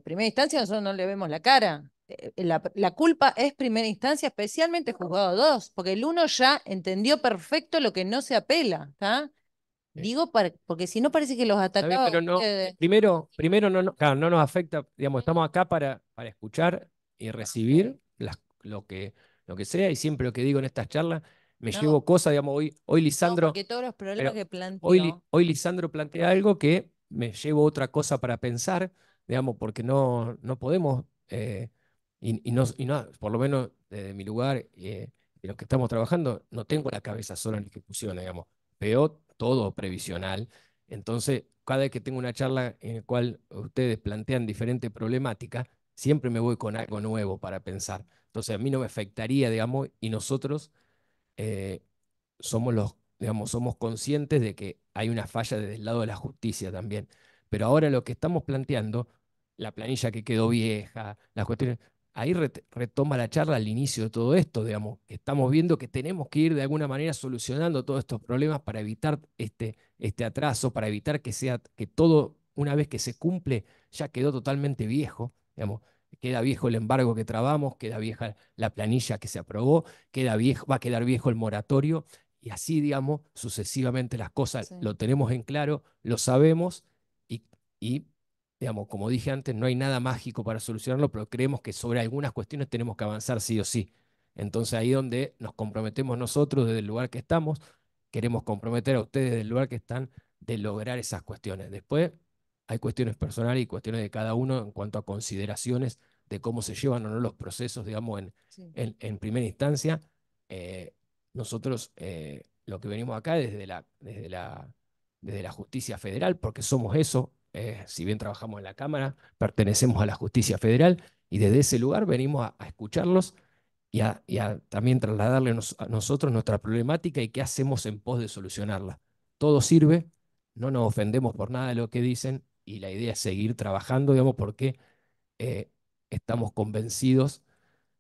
Primera instancia nosotros no le vemos la cara. La culpa es primera instancia, especialmente juzgado 2, porque el 1 ya entendió perfecto lo que no se apela, ¿está? Digo, porque si no parece que los atacaba Pero no, primero claro, no nos afecta, digamos, estamos acá para escuchar y recibir lo que sea, y siempre lo que digo en estas charlas, me llevo cosas, digamos, hoy Lisandro, porque todos los problemas que planteó. hoy Lisandro plantea algo que me llevo otra cosa para pensar, digamos, porque no podemos, por lo menos desde mi lugar, de los que estamos trabajando, no tengo la cabeza sola en ejecución, digamos, veo todo previsional. Entonces, cada vez que tengo una charla en la cual ustedes plantean diferentes problemáticas, siempre me voy con algo nuevo para pensar. Entonces, a mí no me afectaría, digamos, y nosotros eh, somos conscientes de que hay una falla desde el lado de la justicia también. Pero ahora lo que estamos planteando, la planilla que quedó vieja, las cuestiones, ahí retoma la charla al inicio de todo esto, digamos, que estamos viendo que tenemos que ir de alguna manera solucionando todos estos problemas para evitar este atraso, para evitar que todo, una vez que se cumple, ya quedó totalmente viejo, digamos. Queda viejo el embargo que trabamos, queda vieja la planilla que se aprobó, va a quedar viejo el moratorio, y así, digamos, sucesivamente las cosas. Sí. Lo tenemos en claro, lo sabemos, y, digamos, como dije antes, no hay nada mágico para solucionarlo, pero creemos que sobre algunas cuestiones tenemos que avanzar sí o sí. Entonces ahí donde nos comprometemos nosotros desde el lugar que estamos, queremos comprometer a ustedes desde el lugar que están de lograr esas cuestiones. Después hay cuestiones personales y cuestiones de cada uno en cuanto a consideraciones de cómo se llevan o no los procesos, digamos, Sí. en primera instancia. Nosotros lo que venimos acá es desde la justicia federal, porque somos eso, si bien trabajamos en la Cámara, pertenecemos a la justicia federal, y desde ese lugar venimos a escucharlos y a también trasladarle a nosotros nuestra problemática y qué hacemos en pos de solucionarla. todo sirve, no nos ofendemos por nada de lo que dicen y la idea es seguir trabajando, digamos, porque estamos convencidos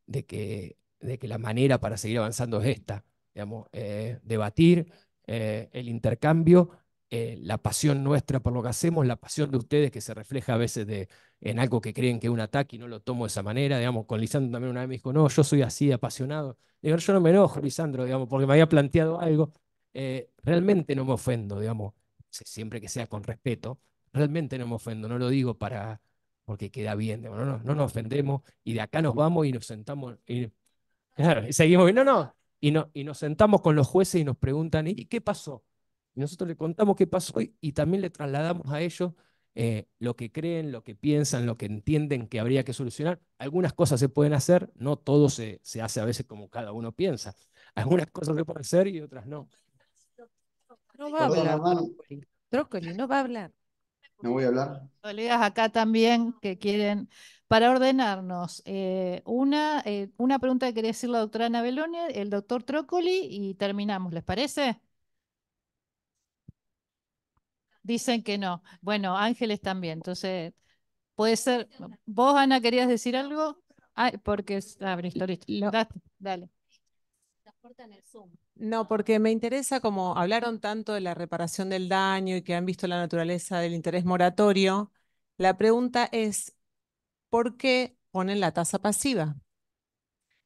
de que la manera para seguir avanzando es esta, digamos, debatir, el intercambio, la pasión nuestra por lo que hacemos, la pasión de ustedes que se refleja a veces en algo que creen que es un ataque y no lo tomo de esa manera, digamos, con Lisandro también una vez me dijo, no, yo soy así apasionado. Digo, yo no me enojo, Lisandro, digamos, porque me había planteado algo, realmente no me ofendo, digamos, siempre que sea con respeto, realmente no me ofendo, no lo digo porque queda bien, digamos, no nos ofendemos y de acá nos vamos y nos sentamos claro, y seguimos, y nos sentamos con los jueces y nos preguntan, ¿y qué pasó? Y nosotros le contamos qué pasó y también le trasladamos a ellos lo que creen, lo que piensan, lo que entienden que habría que solucionar. Algunas cosas se pueden hacer, no todo se hace a veces como cada uno piensa. Algunas cosas se pueden hacer y otras no. No va a hablar, Trócoli, no va a hablar. No voy a hablar. Colegas acá también que quieren, para ordenarnos, una pregunta que quería decir la doctora Ana Belloni, el doctor Trócoli y terminamos, ¿les parece? Dicen que no. Bueno, Ángeles también, entonces puede ser. ¿Vos, Ana, querías decir algo? Ay, porque listo, listo. Dale. No, porque me interesa, como hablaron tanto de la reparación del daño y que han visto la naturaleza del interés moratorio, la pregunta es, ¿por qué ponen la tasa pasiva?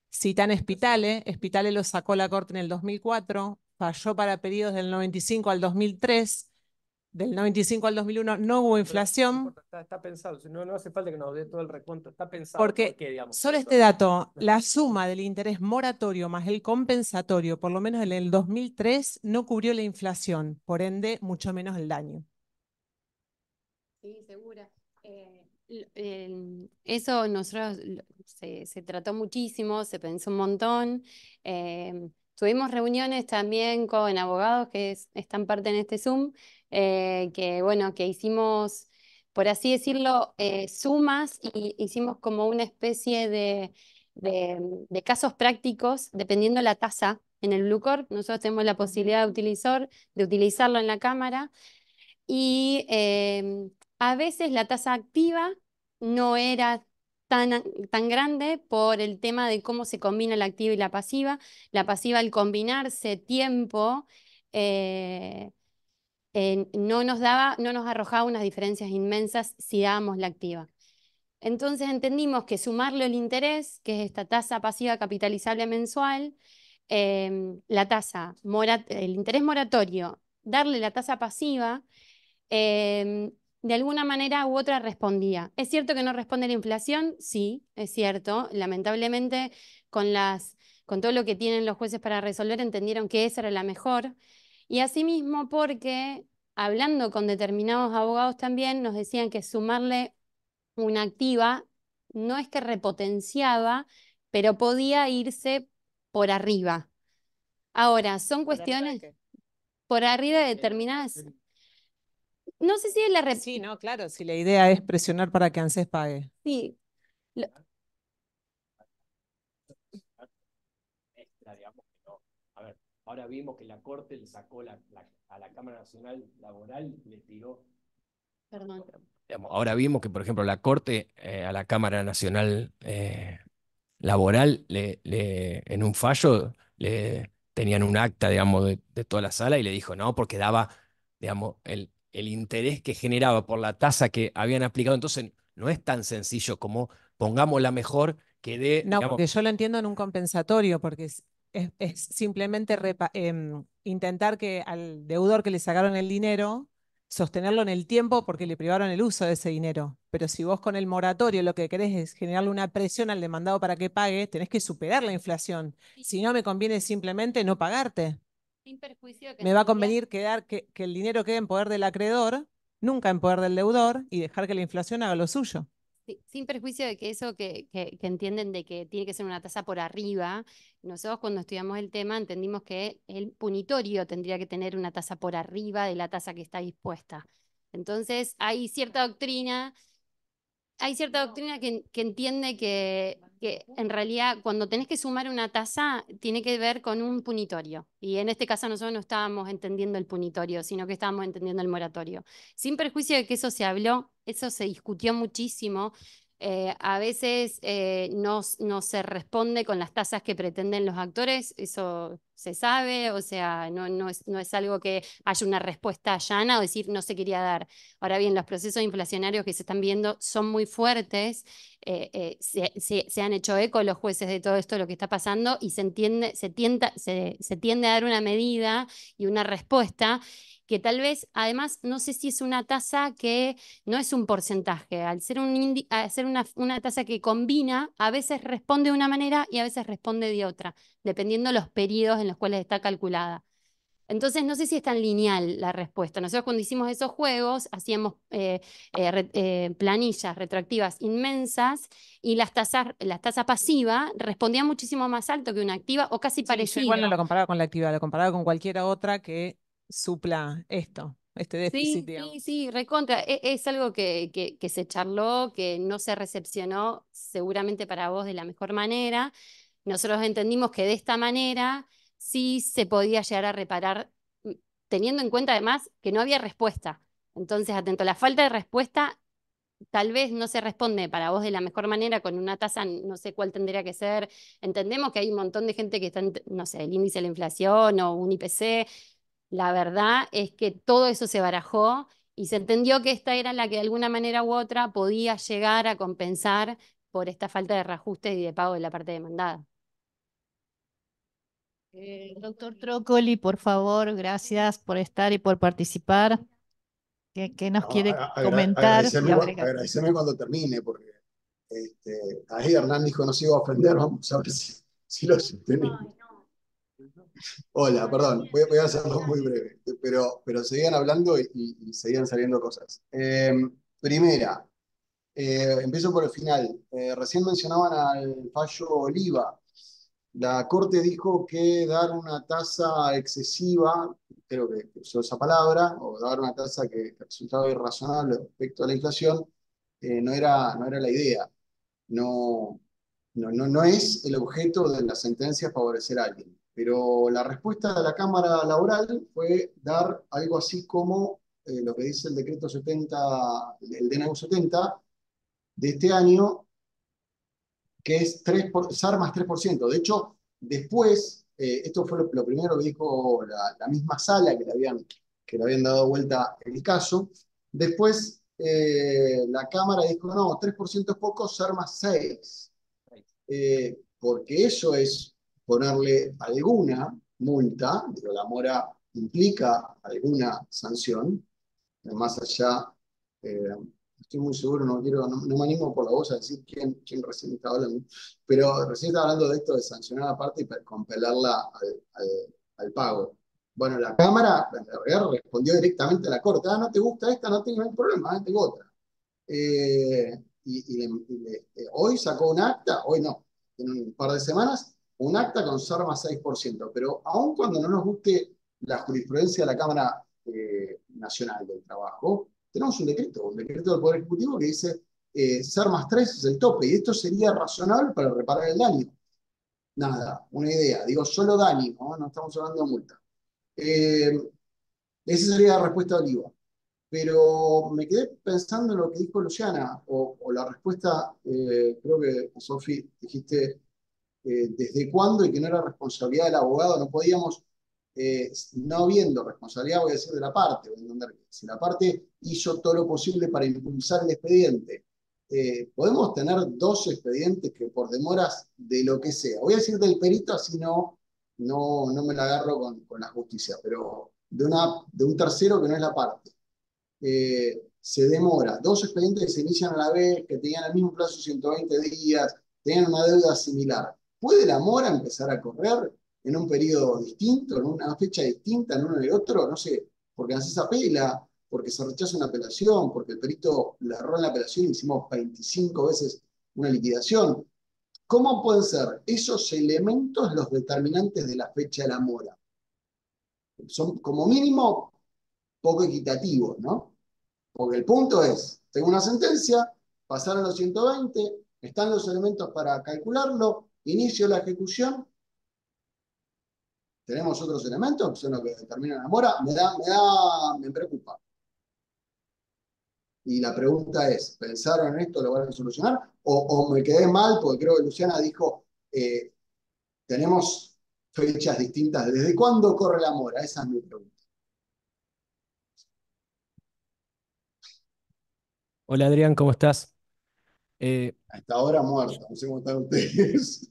Citan Spitale lo sacó la Corte en el 2004, falló para periodos del 95 al 2003, del 95 al 2001 no hubo inflación. Está pensado, no hace falta que nos dé todo el recuento, está pensado. Porque digamos, solo este dato, la suma del interés moratorio más el compensatorio, por lo menos en el 2003, no cubrió la inflación, por ende, mucho menos el daño. Sí, segura. Eso nosotros se trató muchísimo, se pensó un montón. Tuvimos reuniones también con abogados que están parte en este Zoom, que bueno, que hicimos, por así decirlo, sumas y hicimos como una especie de casos prácticos, dependiendo la tasa en el Blue Corp. Nosotros tenemos la posibilidad de utilizarlo en la cámara. Y a veces la tasa activa no era tan grande por el tema de cómo se combina la activa y la pasiva. La pasiva, al combinarse tiempo, no nos arrojaba unas diferencias inmensas si dábamos la activa. Entonces entendimos que sumarle el interés, que es esta tasa pasiva capitalizable mensual, el interés moratorio, darle la tasa pasiva, de alguna manera u otra respondía. ¿Es cierto que no responde a la inflación? Sí, es cierto. Lamentablemente, con todo lo que tienen los jueces para resolver, entendieron que esa era la mejor. Y asimismo, porque hablando con determinados abogados también, nos decían que sumarle una activa no es que repotenciaba, pero podía irse por arriba. Ahora, son cuestiones por arriba de determinadas. No sé si es la Sí, no, claro, si la idea es presionar para que ANSES pague. Sí. A ver, ahora vimos que la Corte le sacó a la Cámara Nacional Laboral, le tiró. Perdón. Ahora vimos que, por ejemplo, la Corte a la Cámara Nacional Laboral, en un fallo, le tenían un acta, digamos, de toda la sala y le dijo, no, porque daba, digamos, el interés que generaba por la tasa que habían aplicado. Entonces, no es tan sencillo como pongamos la mejor que dé. No, digamos, porque yo lo entiendo en un compensatorio, porque es simplemente intentar que al deudor que le sacaron el dinero, sostenerlo en el tiempo porque le privaron el uso de ese dinero. Pero si vos con el moratorio lo que querés es generarle una presión al demandado para que pague, tenés que superar la inflación. Si no, me conviene simplemente no pagarte. Sin perjuicio de que Me va a convenir que el dinero quede en poder del acreedor, nunca en poder del deudor, y dejar que la inflación haga lo suyo. Sí, sin perjuicio de que eso que entienden de que tiene que ser una tasa por arriba, nosotros cuando estudiamos el tema entendimos que el punitorio tendría que tener una tasa por arriba de la tasa que está dispuesta. Entonces hay cierta doctrina hay cierta doctrina que entiende que en realidad cuando tenés que sumar una tasa tiene que ver con un punitorio. Y en este caso nosotros no estábamos entendiendo el punitorio, sino que estábamos entendiendo el moratorio. Sin perjuicio de que eso se habló, eso se discutió muchísimo. A veces no se responde con las tasas que pretenden los actores, eso se sabe, o sea, no es algo que haya una respuesta llana o decir no se quería dar. Ahora bien, los procesos inflacionarios que se están viendo son muy fuertes, se han hecho eco los jueces de todo esto, lo que está pasando, y se tiende a dar una medida y una respuesta que tal vez, además, no sé si es una tasa que no es un porcentaje, al ser una tasa que combina, a veces responde de una manera y a veces responde de otra, dependiendo los periodos en los cuales está calculada. Entonces, no sé si es tan lineal la respuesta. Nosotros cuando hicimos esos juegos, hacíamos planillas retroactivas inmensas y la tasa pasiva respondía muchísimo más alto que una activa o casi Sí, yo parecido. igual no lo comparaba con la actividad, lo comparaba con cualquier otra que supla este déficit, digamos. Sí, recontra. Es algo que se charló, que no se recepcionó seguramente para vos de la mejor manera. Nosotros entendimos que de esta manera sí se podía llegar a reparar, teniendo en cuenta además que no había respuesta. Entonces, atento a la falta de respuesta, tal vez no se responde para vos de la mejor manera con una tasa, no sé cuál tendría que ser. Entendemos que hay un montón de gente que está, no sé, el índice de la inflación o un IPC. La verdad es que todo eso se barajó y se entendió que esta era la que de alguna manera u otra podía llegar a compensar por esta falta de reajustes y de pago de la parte demandada. Doctor Trócoli, por favor, gracias por estar y por participar. ¿Qué nos quiere comentar y agregar? Agradecerme cuando termine, porque ahí Hernán dijo no se iba a ofender, vamos a ver si lo sostenemos. Hola, perdón, voy a hacerlo muy breve, pero seguían hablando y seguían saliendo cosas. Primera, empiezo por el final. Recién mencionaban al fallo Oliva. La Corte dijo que dar una tasa excesiva, creo que usó esa palabra, o dar una tasa que resultaba irrazonable respecto a la inflación, no era la idea. No es el objeto de la sentencia favorecer a alguien. Pero la respuesta de la Cámara Laboral fue dar algo así como lo que dice el decreto 70, el DNU 70 de este año, que es SAR más 3%. De hecho, después, esto fue lo primero que dijo la misma sala que le habían dado vuelta el caso. Después, la Cámara dijo, no, 3% es poco, SAR más 6%. Porque eso es ponerle alguna multa, digo, la mora implica alguna sanción, más allá, estoy muy seguro, no me animo por la voz a decir quién recién está hablando, pero recién está hablando de esto de sancionar la parte y compelarla al pago. Bueno, la Cámara, en realidad, respondió directamente a la Corte, no te gusta esta, no tengo ningún problema, tengo otra. Hoy sacó un acta, hoy no, en un par de semanas, un acta con SAR más 6%, pero aun cuando no nos guste la jurisprudencia de la Cámara Nacional del Trabajo, tenemos un decreto del Poder Ejecutivo que dice SAR más 3 es el tope, y esto sería razonable para reparar el daño. Nada, una idea, digo solo daño, no estamos hablando de multa. Esa sería la respuesta de Oliva. Pero me quedé pensando en lo que dijo Luciana, o la respuesta, creo que Sofi dijiste, desde cuándo y que no era responsabilidad del abogado, no podíamos, no habiendo responsabilidad, voy a decir de la parte, voy a entender que si la parte hizo todo lo posible para impulsar el expediente, podemos tener 2 expedientes que por demoras de lo que sea, voy a decir del perito, así no me la agarro con la justicia, pero de un tercero que no es la parte. Se demora. 2 expedientes que se inician a la vez, que tenían el mismo plazo 120 días, tenían una deuda similar. ¿Puede la mora empezar a correr en un periodo distinto, en una fecha distinta, en uno y otro? No sé, porque no se apela, porque se rechaza una apelación, porque el perito le erró en la apelación y hicimos 25 veces una liquidación. ¿Cómo pueden ser esos elementos los determinantes de la fecha de la mora? Son como mínimo poco equitativos, ¿no? Porque el punto es, tengo una sentencia, pasaron los 120, están los elementos para calcularlo, inicio la ejecución. ¿Tenemos otros elementos que son los que determinan la mora? Me preocupa. Y la pregunta es, ¿pensaron en esto? ¿Lo van a solucionar? ¿O me quedé mal? Porque creo que Luciana dijo, tenemos fechas distintas. ¿Desde cuándo corre la mora? Esa es mi pregunta. Hola Adrián, ¿cómo estás? Hasta ahora muerta, no sé cómo están ustedes.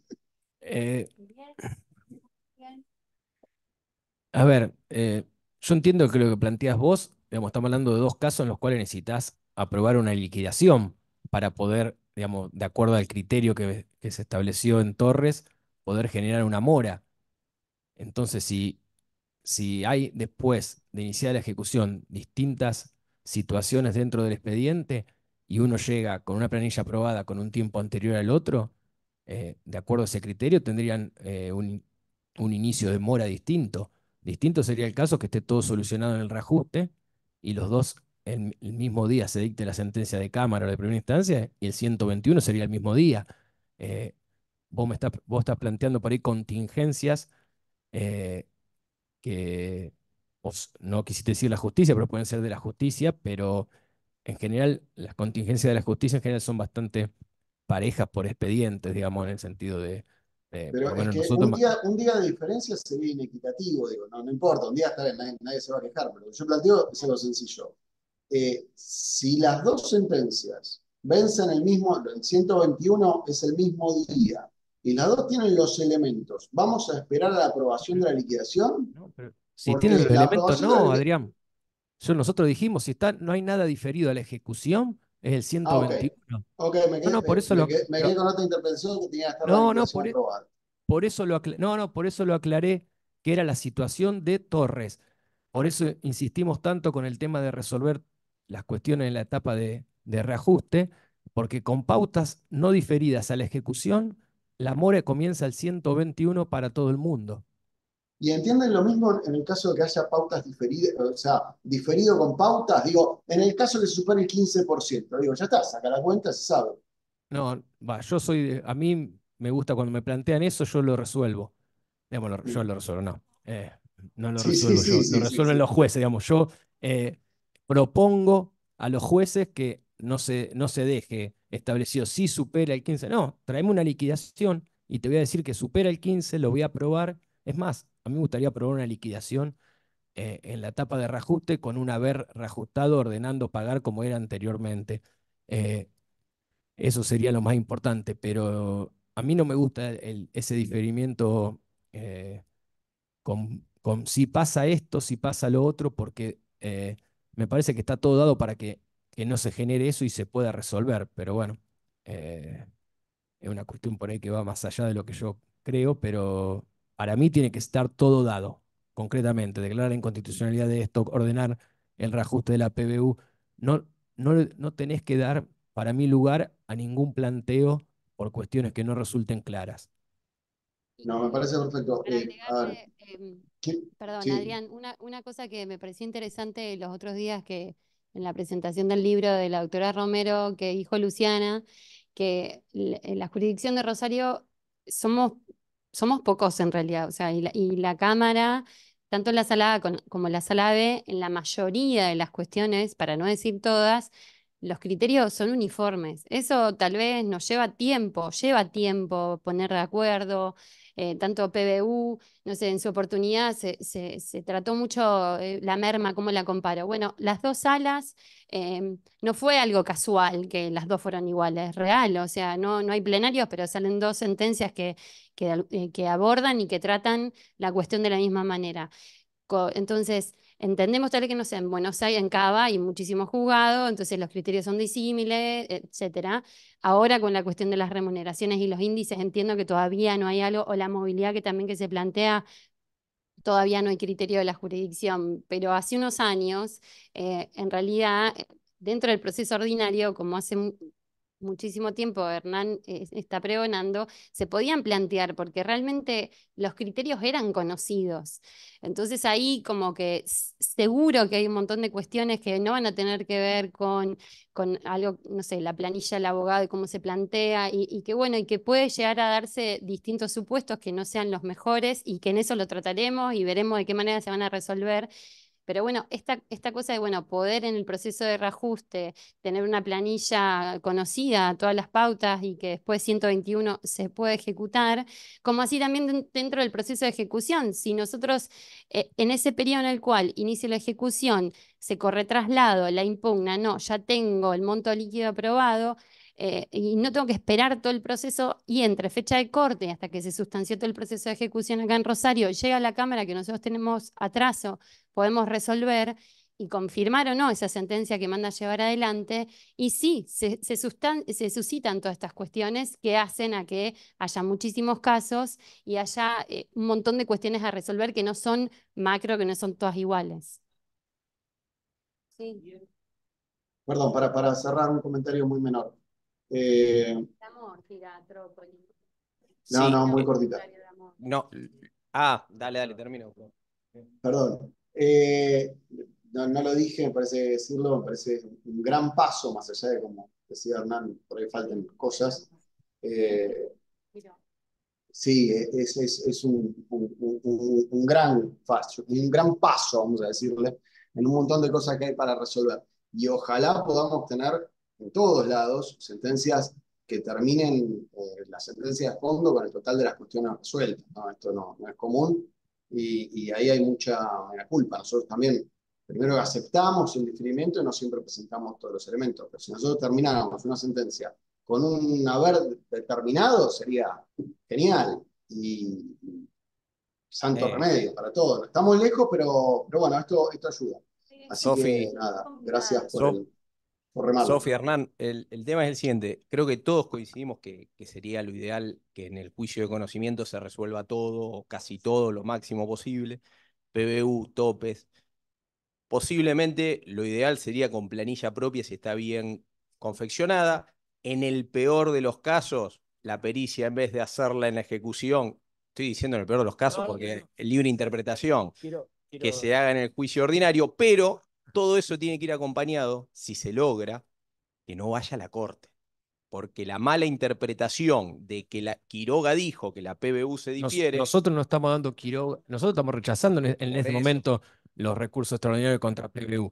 A ver, yo entiendo que lo que planteas vos, digamos, estamos hablando de dos casos en los cuales necesitas aprobar una liquidación para poder, digamos, de acuerdo al criterio que se estableció en Torres, poder generar una mora. Entonces, si hay después de iniciar la ejecución distintas situaciones dentro del expediente y uno llega con una planilla aprobada con un tiempo anterior al otro, de acuerdo a ese criterio tendrían un inicio de mora distinto. Distinto sería el caso que esté todo solucionado en el reajuste y los dos el mismo día se dicte la sentencia de Cámara o de primera instancia y el 121 sería el mismo día. Eh, vos estás planteando por ahí contingencias eh, que vos no quisiste decir la justicia, pero pueden ser de la justicia, pero en general las contingencias de la justicia en general son bastante parejas por expedientes, digamos, en el sentido por Pero lo es menos que nosotros. un día de diferencia sería inequitativo, digo, no importa, un día está bien, nadie se va a quejar, pero lo que yo planteo es algo sencillo. Si las dos sentencias vencen el 121 es el mismo día, y las dos tienen los elementos, ¿vamos a esperar a la aprobación de la liquidación? No, si tienen Porque los la elementos, aprobación de la no, liquidación... Adrián. Nosotros dijimos, si está, no hay nada diferido a la ejecución, es el Ah, ok. 121. Ok, No, no, por eso me quedé con otra interpretación que tenía que estar la no, no, liquidación aprobada. por eso por eso lo aclaré, que era la situación de Torres. Por eso insistimos tanto con el tema de resolver las cuestiones en la etapa de reajuste, porque con pautas no diferidas a la ejecución, la mora comienza el 121 para todo el mundo. ¿Y entienden lo mismo en el caso de que haya pautas diferidas, o sea, diferido con pautas? Digo, en el caso que se supone el 15%, digo, ya está, saca la cuenta, se sabe. No, va, a mí me gusta cuando me plantean eso, yo lo resuelvo. Digamos, yo lo resuelvo, no. No lo Sí, sí, resuelvo yo, sí, lo sí, sí, resuelven sí. los jueces, digamos. Yo propongo a los jueces que no se deje establecido si supera el 15. No, traeme una liquidación y te voy a decir que supera el 15, lo voy a aprobar. Es más, a mí me gustaría aprobar una liquidación en la etapa de reajuste con un haber reajustado ordenando pagar como era anteriormente. Eh, Eso sería lo más importante, pero a mí no me gusta ese diferimiento con si pasa esto, si pasa lo otro, porque me parece que está todo dado para que no se genere eso y se pueda resolver. Pero bueno, eh, es una cuestión por ahí que va más allá de lo que yo creo, pero para mí tiene que estar todo dado, concretamente, declarar la inconstitucionalidad de esto, ordenar el reajuste de la PBU. No, no tenés que dar, para mí, lugar a ningún planteo por cuestiones que no resulten claras. No, me parece perfecto. Para A ver, agregarle, ¿quién? perdón, Sí. Adrián, una cosa que me pareció interesante los otros días que en la presentación del libro de la doctora Romero que dijo Luciana, que en la jurisdicción de Rosario somos, somos pocos en realidad, o sea, y la Cámara, tanto la sala A como la sala B, en la mayoría de las cuestiones, para no decir todas, los criterios son uniformes. Eso tal vez nos lleva tiempo poner de acuerdo, tanto PBU, no sé, en su oportunidad se trató mucho la merma, ¿cómo la comparo? Bueno, las dos salas no fue algo casual que las dos fueron iguales, es real, o sea, no hay plenarios, pero salen dos sentencias que abordan y que tratan la cuestión de la misma manera. Entonces, entendemos tal vez que no sé, en Buenos Aires, en Cava, hay muchísimos juzgados, entonces los criterios son disímiles, etcétera. Ahora con la cuestión de las remuneraciones y los índices, entiendo que todavía no hay algo, o la movilidad que también que se plantea, todavía no hay criterio de la jurisdicción, pero hace unos años, en realidad, dentro del proceso ordinario, como hace muchísimo tiempo Hernán está pregonando, se podían plantear, porque realmente los criterios eran conocidos. Entonces ahí como que seguro que hay un montón de cuestiones que no van a tener que ver con algo, no sé, la planilla del abogado y cómo se plantea, y que bueno, y que puede llegar a darse distintos supuestos que no sean los mejores, y que en eso lo trataremos y veremos de qué manera se van a resolver. Pero bueno, esta cosa de, bueno, poder en el proceso de reajuste tener una planilla conocida, todas las pautas, y que después 121 se puede ejecutar, como así también dentro del proceso de ejecución. Si nosotros en ese periodo en el cual inicia la ejecución, se corre traslado, la impugna, no, ya tengo el monto líquido aprobado, y no tengo que esperar todo el proceso, y entre fecha de corte hasta que se sustanció todo el proceso de ejecución acá en Rosario, llega a la Cámara que nosotros tenemos atraso, podemos resolver y confirmar o no esa sentencia que manda a llevar adelante, y sí, se suscitan todas estas cuestiones que hacen a que haya muchísimos casos y haya un montón de cuestiones a resolver que no son macro, que no son todas iguales. Sí. Perdón, para cerrar un comentario muy menor. Amor, tira, Trócoli. No, Sí, no, muy cortita. no. Dale, termino. Perdón. No lo dije, me parece decirlo, me parece un gran paso, más allá de, como decía Hernán, por ahí faltan cosas. Sí, es un gran paso, vamos a decirle, en un montón de cosas que hay para resolver. Y ojalá podamos tener en todos lados sentencias que terminen la sentencia de fondo con el total de las cuestiones resueltas, ¿no? Esto no es común y ahí hay mucha mea culpa. Nosotros también, primero aceptamos el diferimiento y no siempre presentamos todos los elementos, pero si nosotros termináramos una sentencia con un haber determinado, sería genial y santo remedio para todo. No estamos lejos, pero bueno, esto ayuda. Así Sofi, que nada, gracias por remarlo. Sofi, Hernán, el tema es el siguiente. Creo que todos coincidimos que sería lo ideal que en el juicio de conocimiento se resuelva todo, o casi todo, lo máximo posible. PBU, topes. Posiblemente lo ideal sería con planilla propia si está bien confeccionada. En el peor de los casos, la pericia, en vez de hacerla en la ejecución, estoy diciendo en el peor de los casos porque es libre interpretación, que se haga en el juicio ordinario, pero todo eso tiene que ir acompañado, si se logra, que no vaya a la corte. Porque la mala interpretación de que la Quiroga dijo que la PBU se difiere. Nosotros no estamos dando Quiroga, nosotros estamos rechazando en este eso. momento los recursos extraordinarios contra PBU.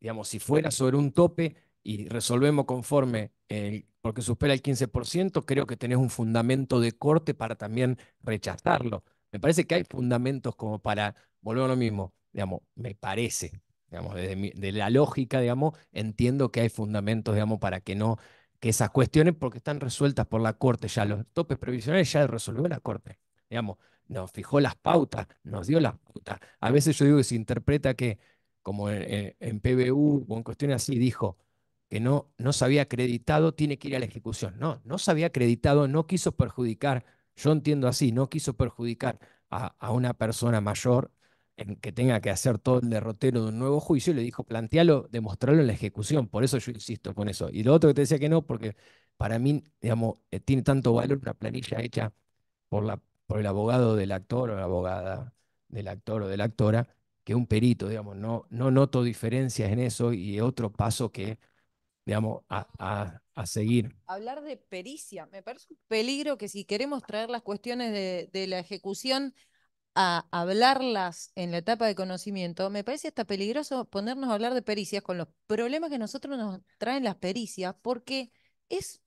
Digamos, si fuera sobre un tope y resolvemos conforme porque supera el 15%, creo que tenés un fundamento de corte para también rechazarlo. Me parece que hay fundamentos como para volver a lo mismo, digamos, me parece, digamos, de la lógica, digamos, entiendo que hay fundamentos, digamos, para que no, que esas cuestiones, porque están resueltas por la Corte ya, los topes previsionales ya resolvió la Corte, digamos, nos fijó las pautas, nos dio las pautas. A veces yo digo que se interpreta que, como en PBU o en cuestiones así, dijo que no se había acreditado, tiene que ir a la ejecución. No se había acreditado, no quiso perjudicar, yo entiendo así, no quiso perjudicar a una persona mayor en que tenga que hacer todo el derrotero de un nuevo juicio, y le dijo, plantealo, demostrarlo en la ejecución. Por eso yo insisto con eso. Y lo otro que te decía que no, porque para mí, digamos, tiene tanto valor una planilla hecha por el abogado del actor o la abogada del actor o de la actora, que un perito, digamos, no noto diferencias en eso, y otro paso que, digamos, a seguir. Hablar de pericia, me parece un peligro que si queremos traer las cuestiones de la ejecución a hablarlas en la etapa de conocimiento, me parece hasta peligroso ponernos a hablar de pericias con los problemas que nosotros nos traen las pericias, porque es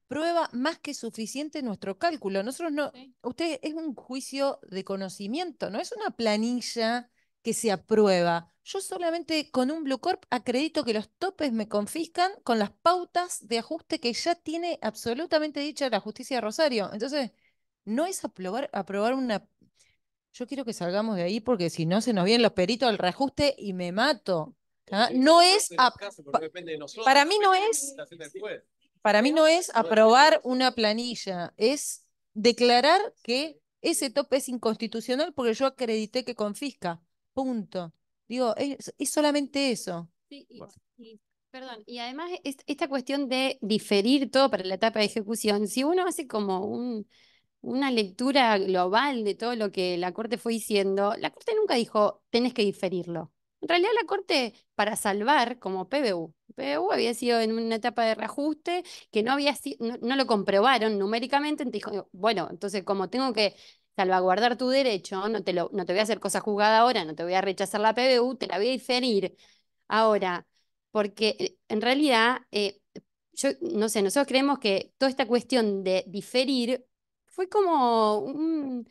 prueba más que suficiente nuestro cálculo. Nosotros no, usted es un juicio de conocimiento, no es una planilla que se aprueba. Yo solamente con un Blue Corp acredito que los topes me confiscan con las pautas de ajuste que ya tiene absolutamente dicha la justicia de Rosario. Entonces, no es aprobar una. Yo quiero que salgamos de ahí porque si no se nos vienen los peritos al reajuste y me mato. ¿Ah? No es. Para mí no es. Para mí no es aprobar una planilla, es declarar que ese tope es inconstitucional porque yo acredité que confisca. Punto. Digo, es solamente eso. Sí, y Perdón, y además esta cuestión de diferir todo para la etapa de ejecución, si uno hace como una lectura global de todo lo que la Corte fue diciendo, la Corte nunca dijo tenés que diferirlo. En realidad la Corte, para salvar, como PBU había sido en una etapa de reajuste que no lo comprobaron numéricamente, entonces dijo, bueno, entonces como tengo que salvaguardar tu derecho, no te voy a hacer cosa juzgada ahora, no te voy a rechazar la PBU, te la voy a diferir. Ahora, porque en realidad, yo no sé, nosotros creemos que toda esta cuestión de diferir fue como un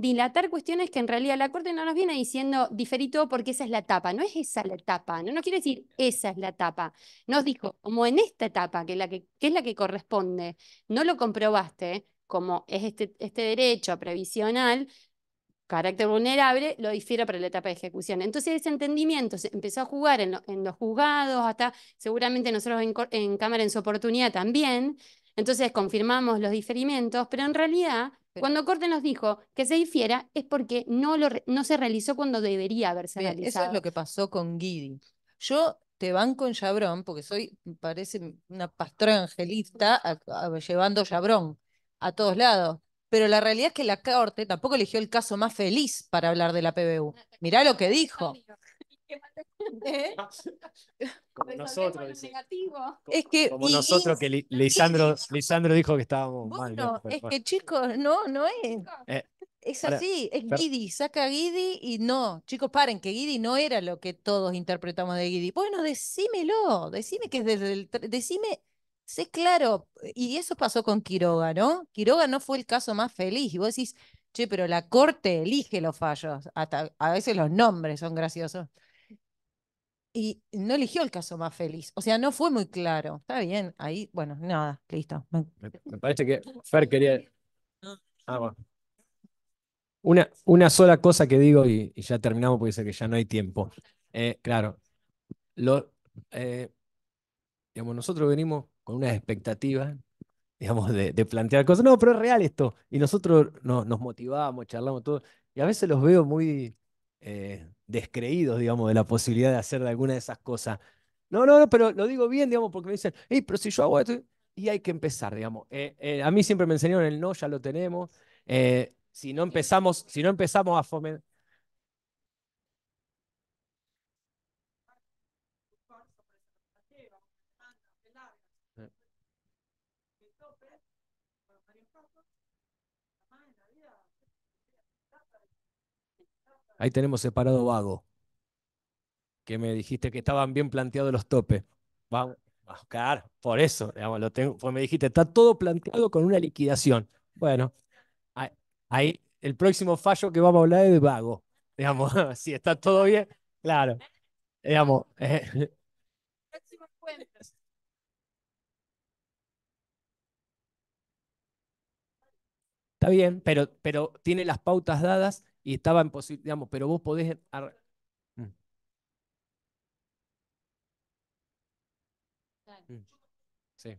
dilatar cuestiones que en realidad la Corte no nos viene diciendo diferí todo porque esa es la etapa, no es esa la etapa, no nos quiere decir esa es la etapa, nos dijo, como en esta etapa, que es la que corresponde, no lo comprobaste, como es este derecho previsional, carácter vulnerable, lo difiero para la etapa de ejecución. Entonces ese entendimiento se empezó a jugar en los juzgados, hasta seguramente nosotros en Cámara en su oportunidad también. Entonces confirmamos los diferimientos, pero en realidad, cuando Corte nos dijo que se difiera, es porque no se realizó cuando debería haberse Bien, eso es realizado. lo que pasó con Guidi. Yo te banco en Chabrón porque parece una pastora angelista llevando Chabrón a todos lados. Pero la realidad es que la Corte tampoco eligió el caso más feliz para hablar de la PBU. Mirá lo que dijo. ¿Eh? Como nosotros, Es que, como nosotros que Lisandro dijo que estábamos mal. bueno, Pero es bueno. que chicos, no es. Eh, Es ahora, así, es Guidi, saca a Guidi y no, chicos, paren, que Guidi no era lo que todos interpretamos de Guidi. Bueno, decímelo, decime que es decime, sé claro, y eso pasó con Quiroga, ¿no? Quiroga no fue el caso más feliz, y vos decís, che, pero la corte elige los fallos, hasta a veces los nombres son graciosos. Y no eligió el caso más feliz, o sea, no fue muy claro. Está bien, ahí, bueno, nada, listo. me parece que Fer quería. Ah, bueno. Una sola cosa que digo y ya terminamos porque sé que ya no hay tiempo. Claro, lo, eh, digamos, nosotros venimos con una expectativa, digamos, de plantear cosas. No, pero es real esto. Y nosotros nos motivamos, charlamos todo. Y a veces los veo muy descreídos, digamos, de la posibilidad de hacer de alguna de esas cosas. No, pero lo digo bien, digamos, porque me dicen, pero si yo hago esto, y hay que empezar, digamos. A mí siempre me enseñaron el no, ya lo tenemos. Si no empezamos a fomentar. Ahí tenemos separado vago, que me dijiste que estaban bien planteados los topes. Vamos, claro, por eso, digamos, lo tengo, pues me dijiste, está todo planteado con una liquidación. Bueno, ahí, ahí el próximo fallo que vamos a hablar es de vago. Digamos, si está todo bien, claro. Digamos, está bien, pero tiene las pautas dadas y estaba en posibilidad, digamos, pero vos podés. Mm, mm, sí.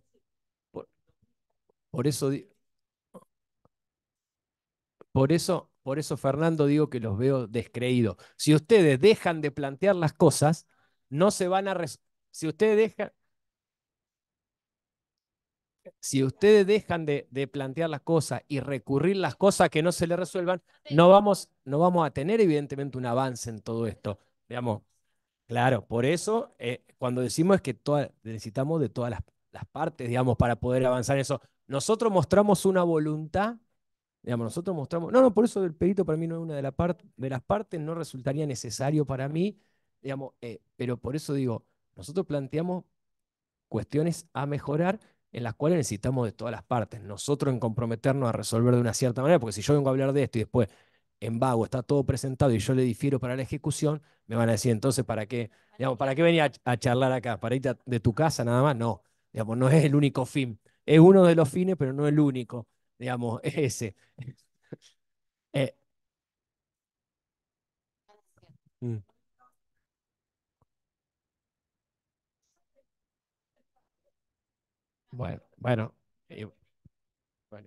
Por, por eso, por eso, Fernando, digo que los veo descreídos. Si ustedes dejan de plantear las cosas, no se van a. Si ustedes dejan de plantear las cosas y recurrir las cosas que no se les resuelvan, no vamos a tener, evidentemente, un avance en todo esto. Digamos, claro, por eso, cuando decimos es que necesitamos de todas las partes, digamos, para poder avanzar en eso. Nosotros mostramos una voluntad. Digamos, nosotros mostramos, no, por eso el perito para mí no es una de las partes, no resultaría necesario para mí, digamos, pero por eso digo, nosotros planteamos cuestiones a mejorar en las cuales necesitamos de todas las partes. Nosotros en comprometernos a resolver de una cierta manera, porque si yo vengo a hablar de esto y después en vago está todo presentado y yo le difiero para la ejecución, me van a decir, entonces, ¿para qué? Digamos, ¿para qué venía a charlar acá? ¿Para irte de tu casa nada más? No, digamos, no es el único fin. Es uno de los fines, pero no el único. Digamos, es ese. Eh, mm, bueno, bueno,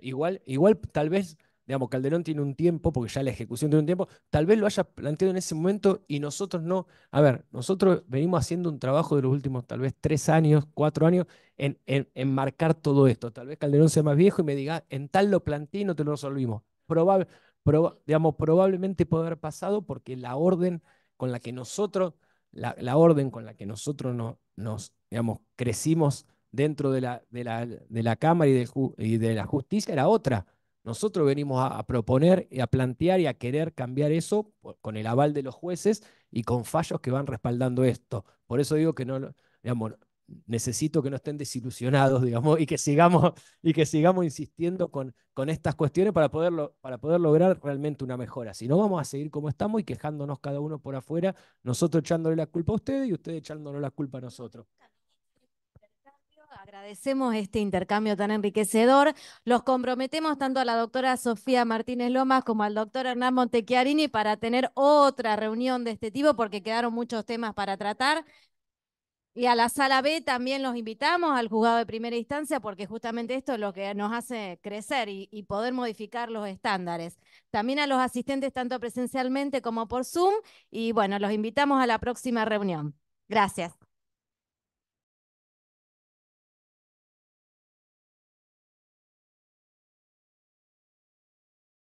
igual tal vez digamos, Calderón tiene un tiempo, porque ya la ejecución tiene un tiempo, tal vez lo haya planteado en ese momento y nosotros no. A ver, nosotros venimos haciendo un trabajo de los últimos tal vez 3 años, 4 años, en marcar todo esto. Tal vez Calderón sea más viejo y me diga, en tal lo planteé y no te lo resolvimos. Digamos, probablemente puede haber pasado porque la orden con la que nosotros, la orden con la que nosotros nos digamos, crecimos dentro de la Cámara y de la justicia era otra. Nosotros venimos a proponer y a plantear y a querer cambiar eso con el aval de los jueces y con fallos que van respaldando esto. Por eso digo que no, digamos, necesito que no estén desilusionados, digamos, y que sigamos insistiendo con estas cuestiones para poder lograr realmente una mejora. Si no, vamos a seguir como estamos y quejándonos cada uno por afuera, nosotros echándole la culpa a ustedes y ustedes echándonos la culpa a nosotros. Agradecemos este intercambio tan enriquecedor. Los comprometemos tanto a la doctora Sofía Martínez Lomas como al doctor Hernán Montechiarini para tener otra reunión de este tipo porque quedaron muchos temas para tratar. Y a la sala B también los invitamos al juzgado de primera instancia porque justamente esto es lo que nos hace crecer y poder modificar los estándares. También a los asistentes tanto presencialmente como por Zoom y bueno, los invitamos a la próxima reunión. Gracias.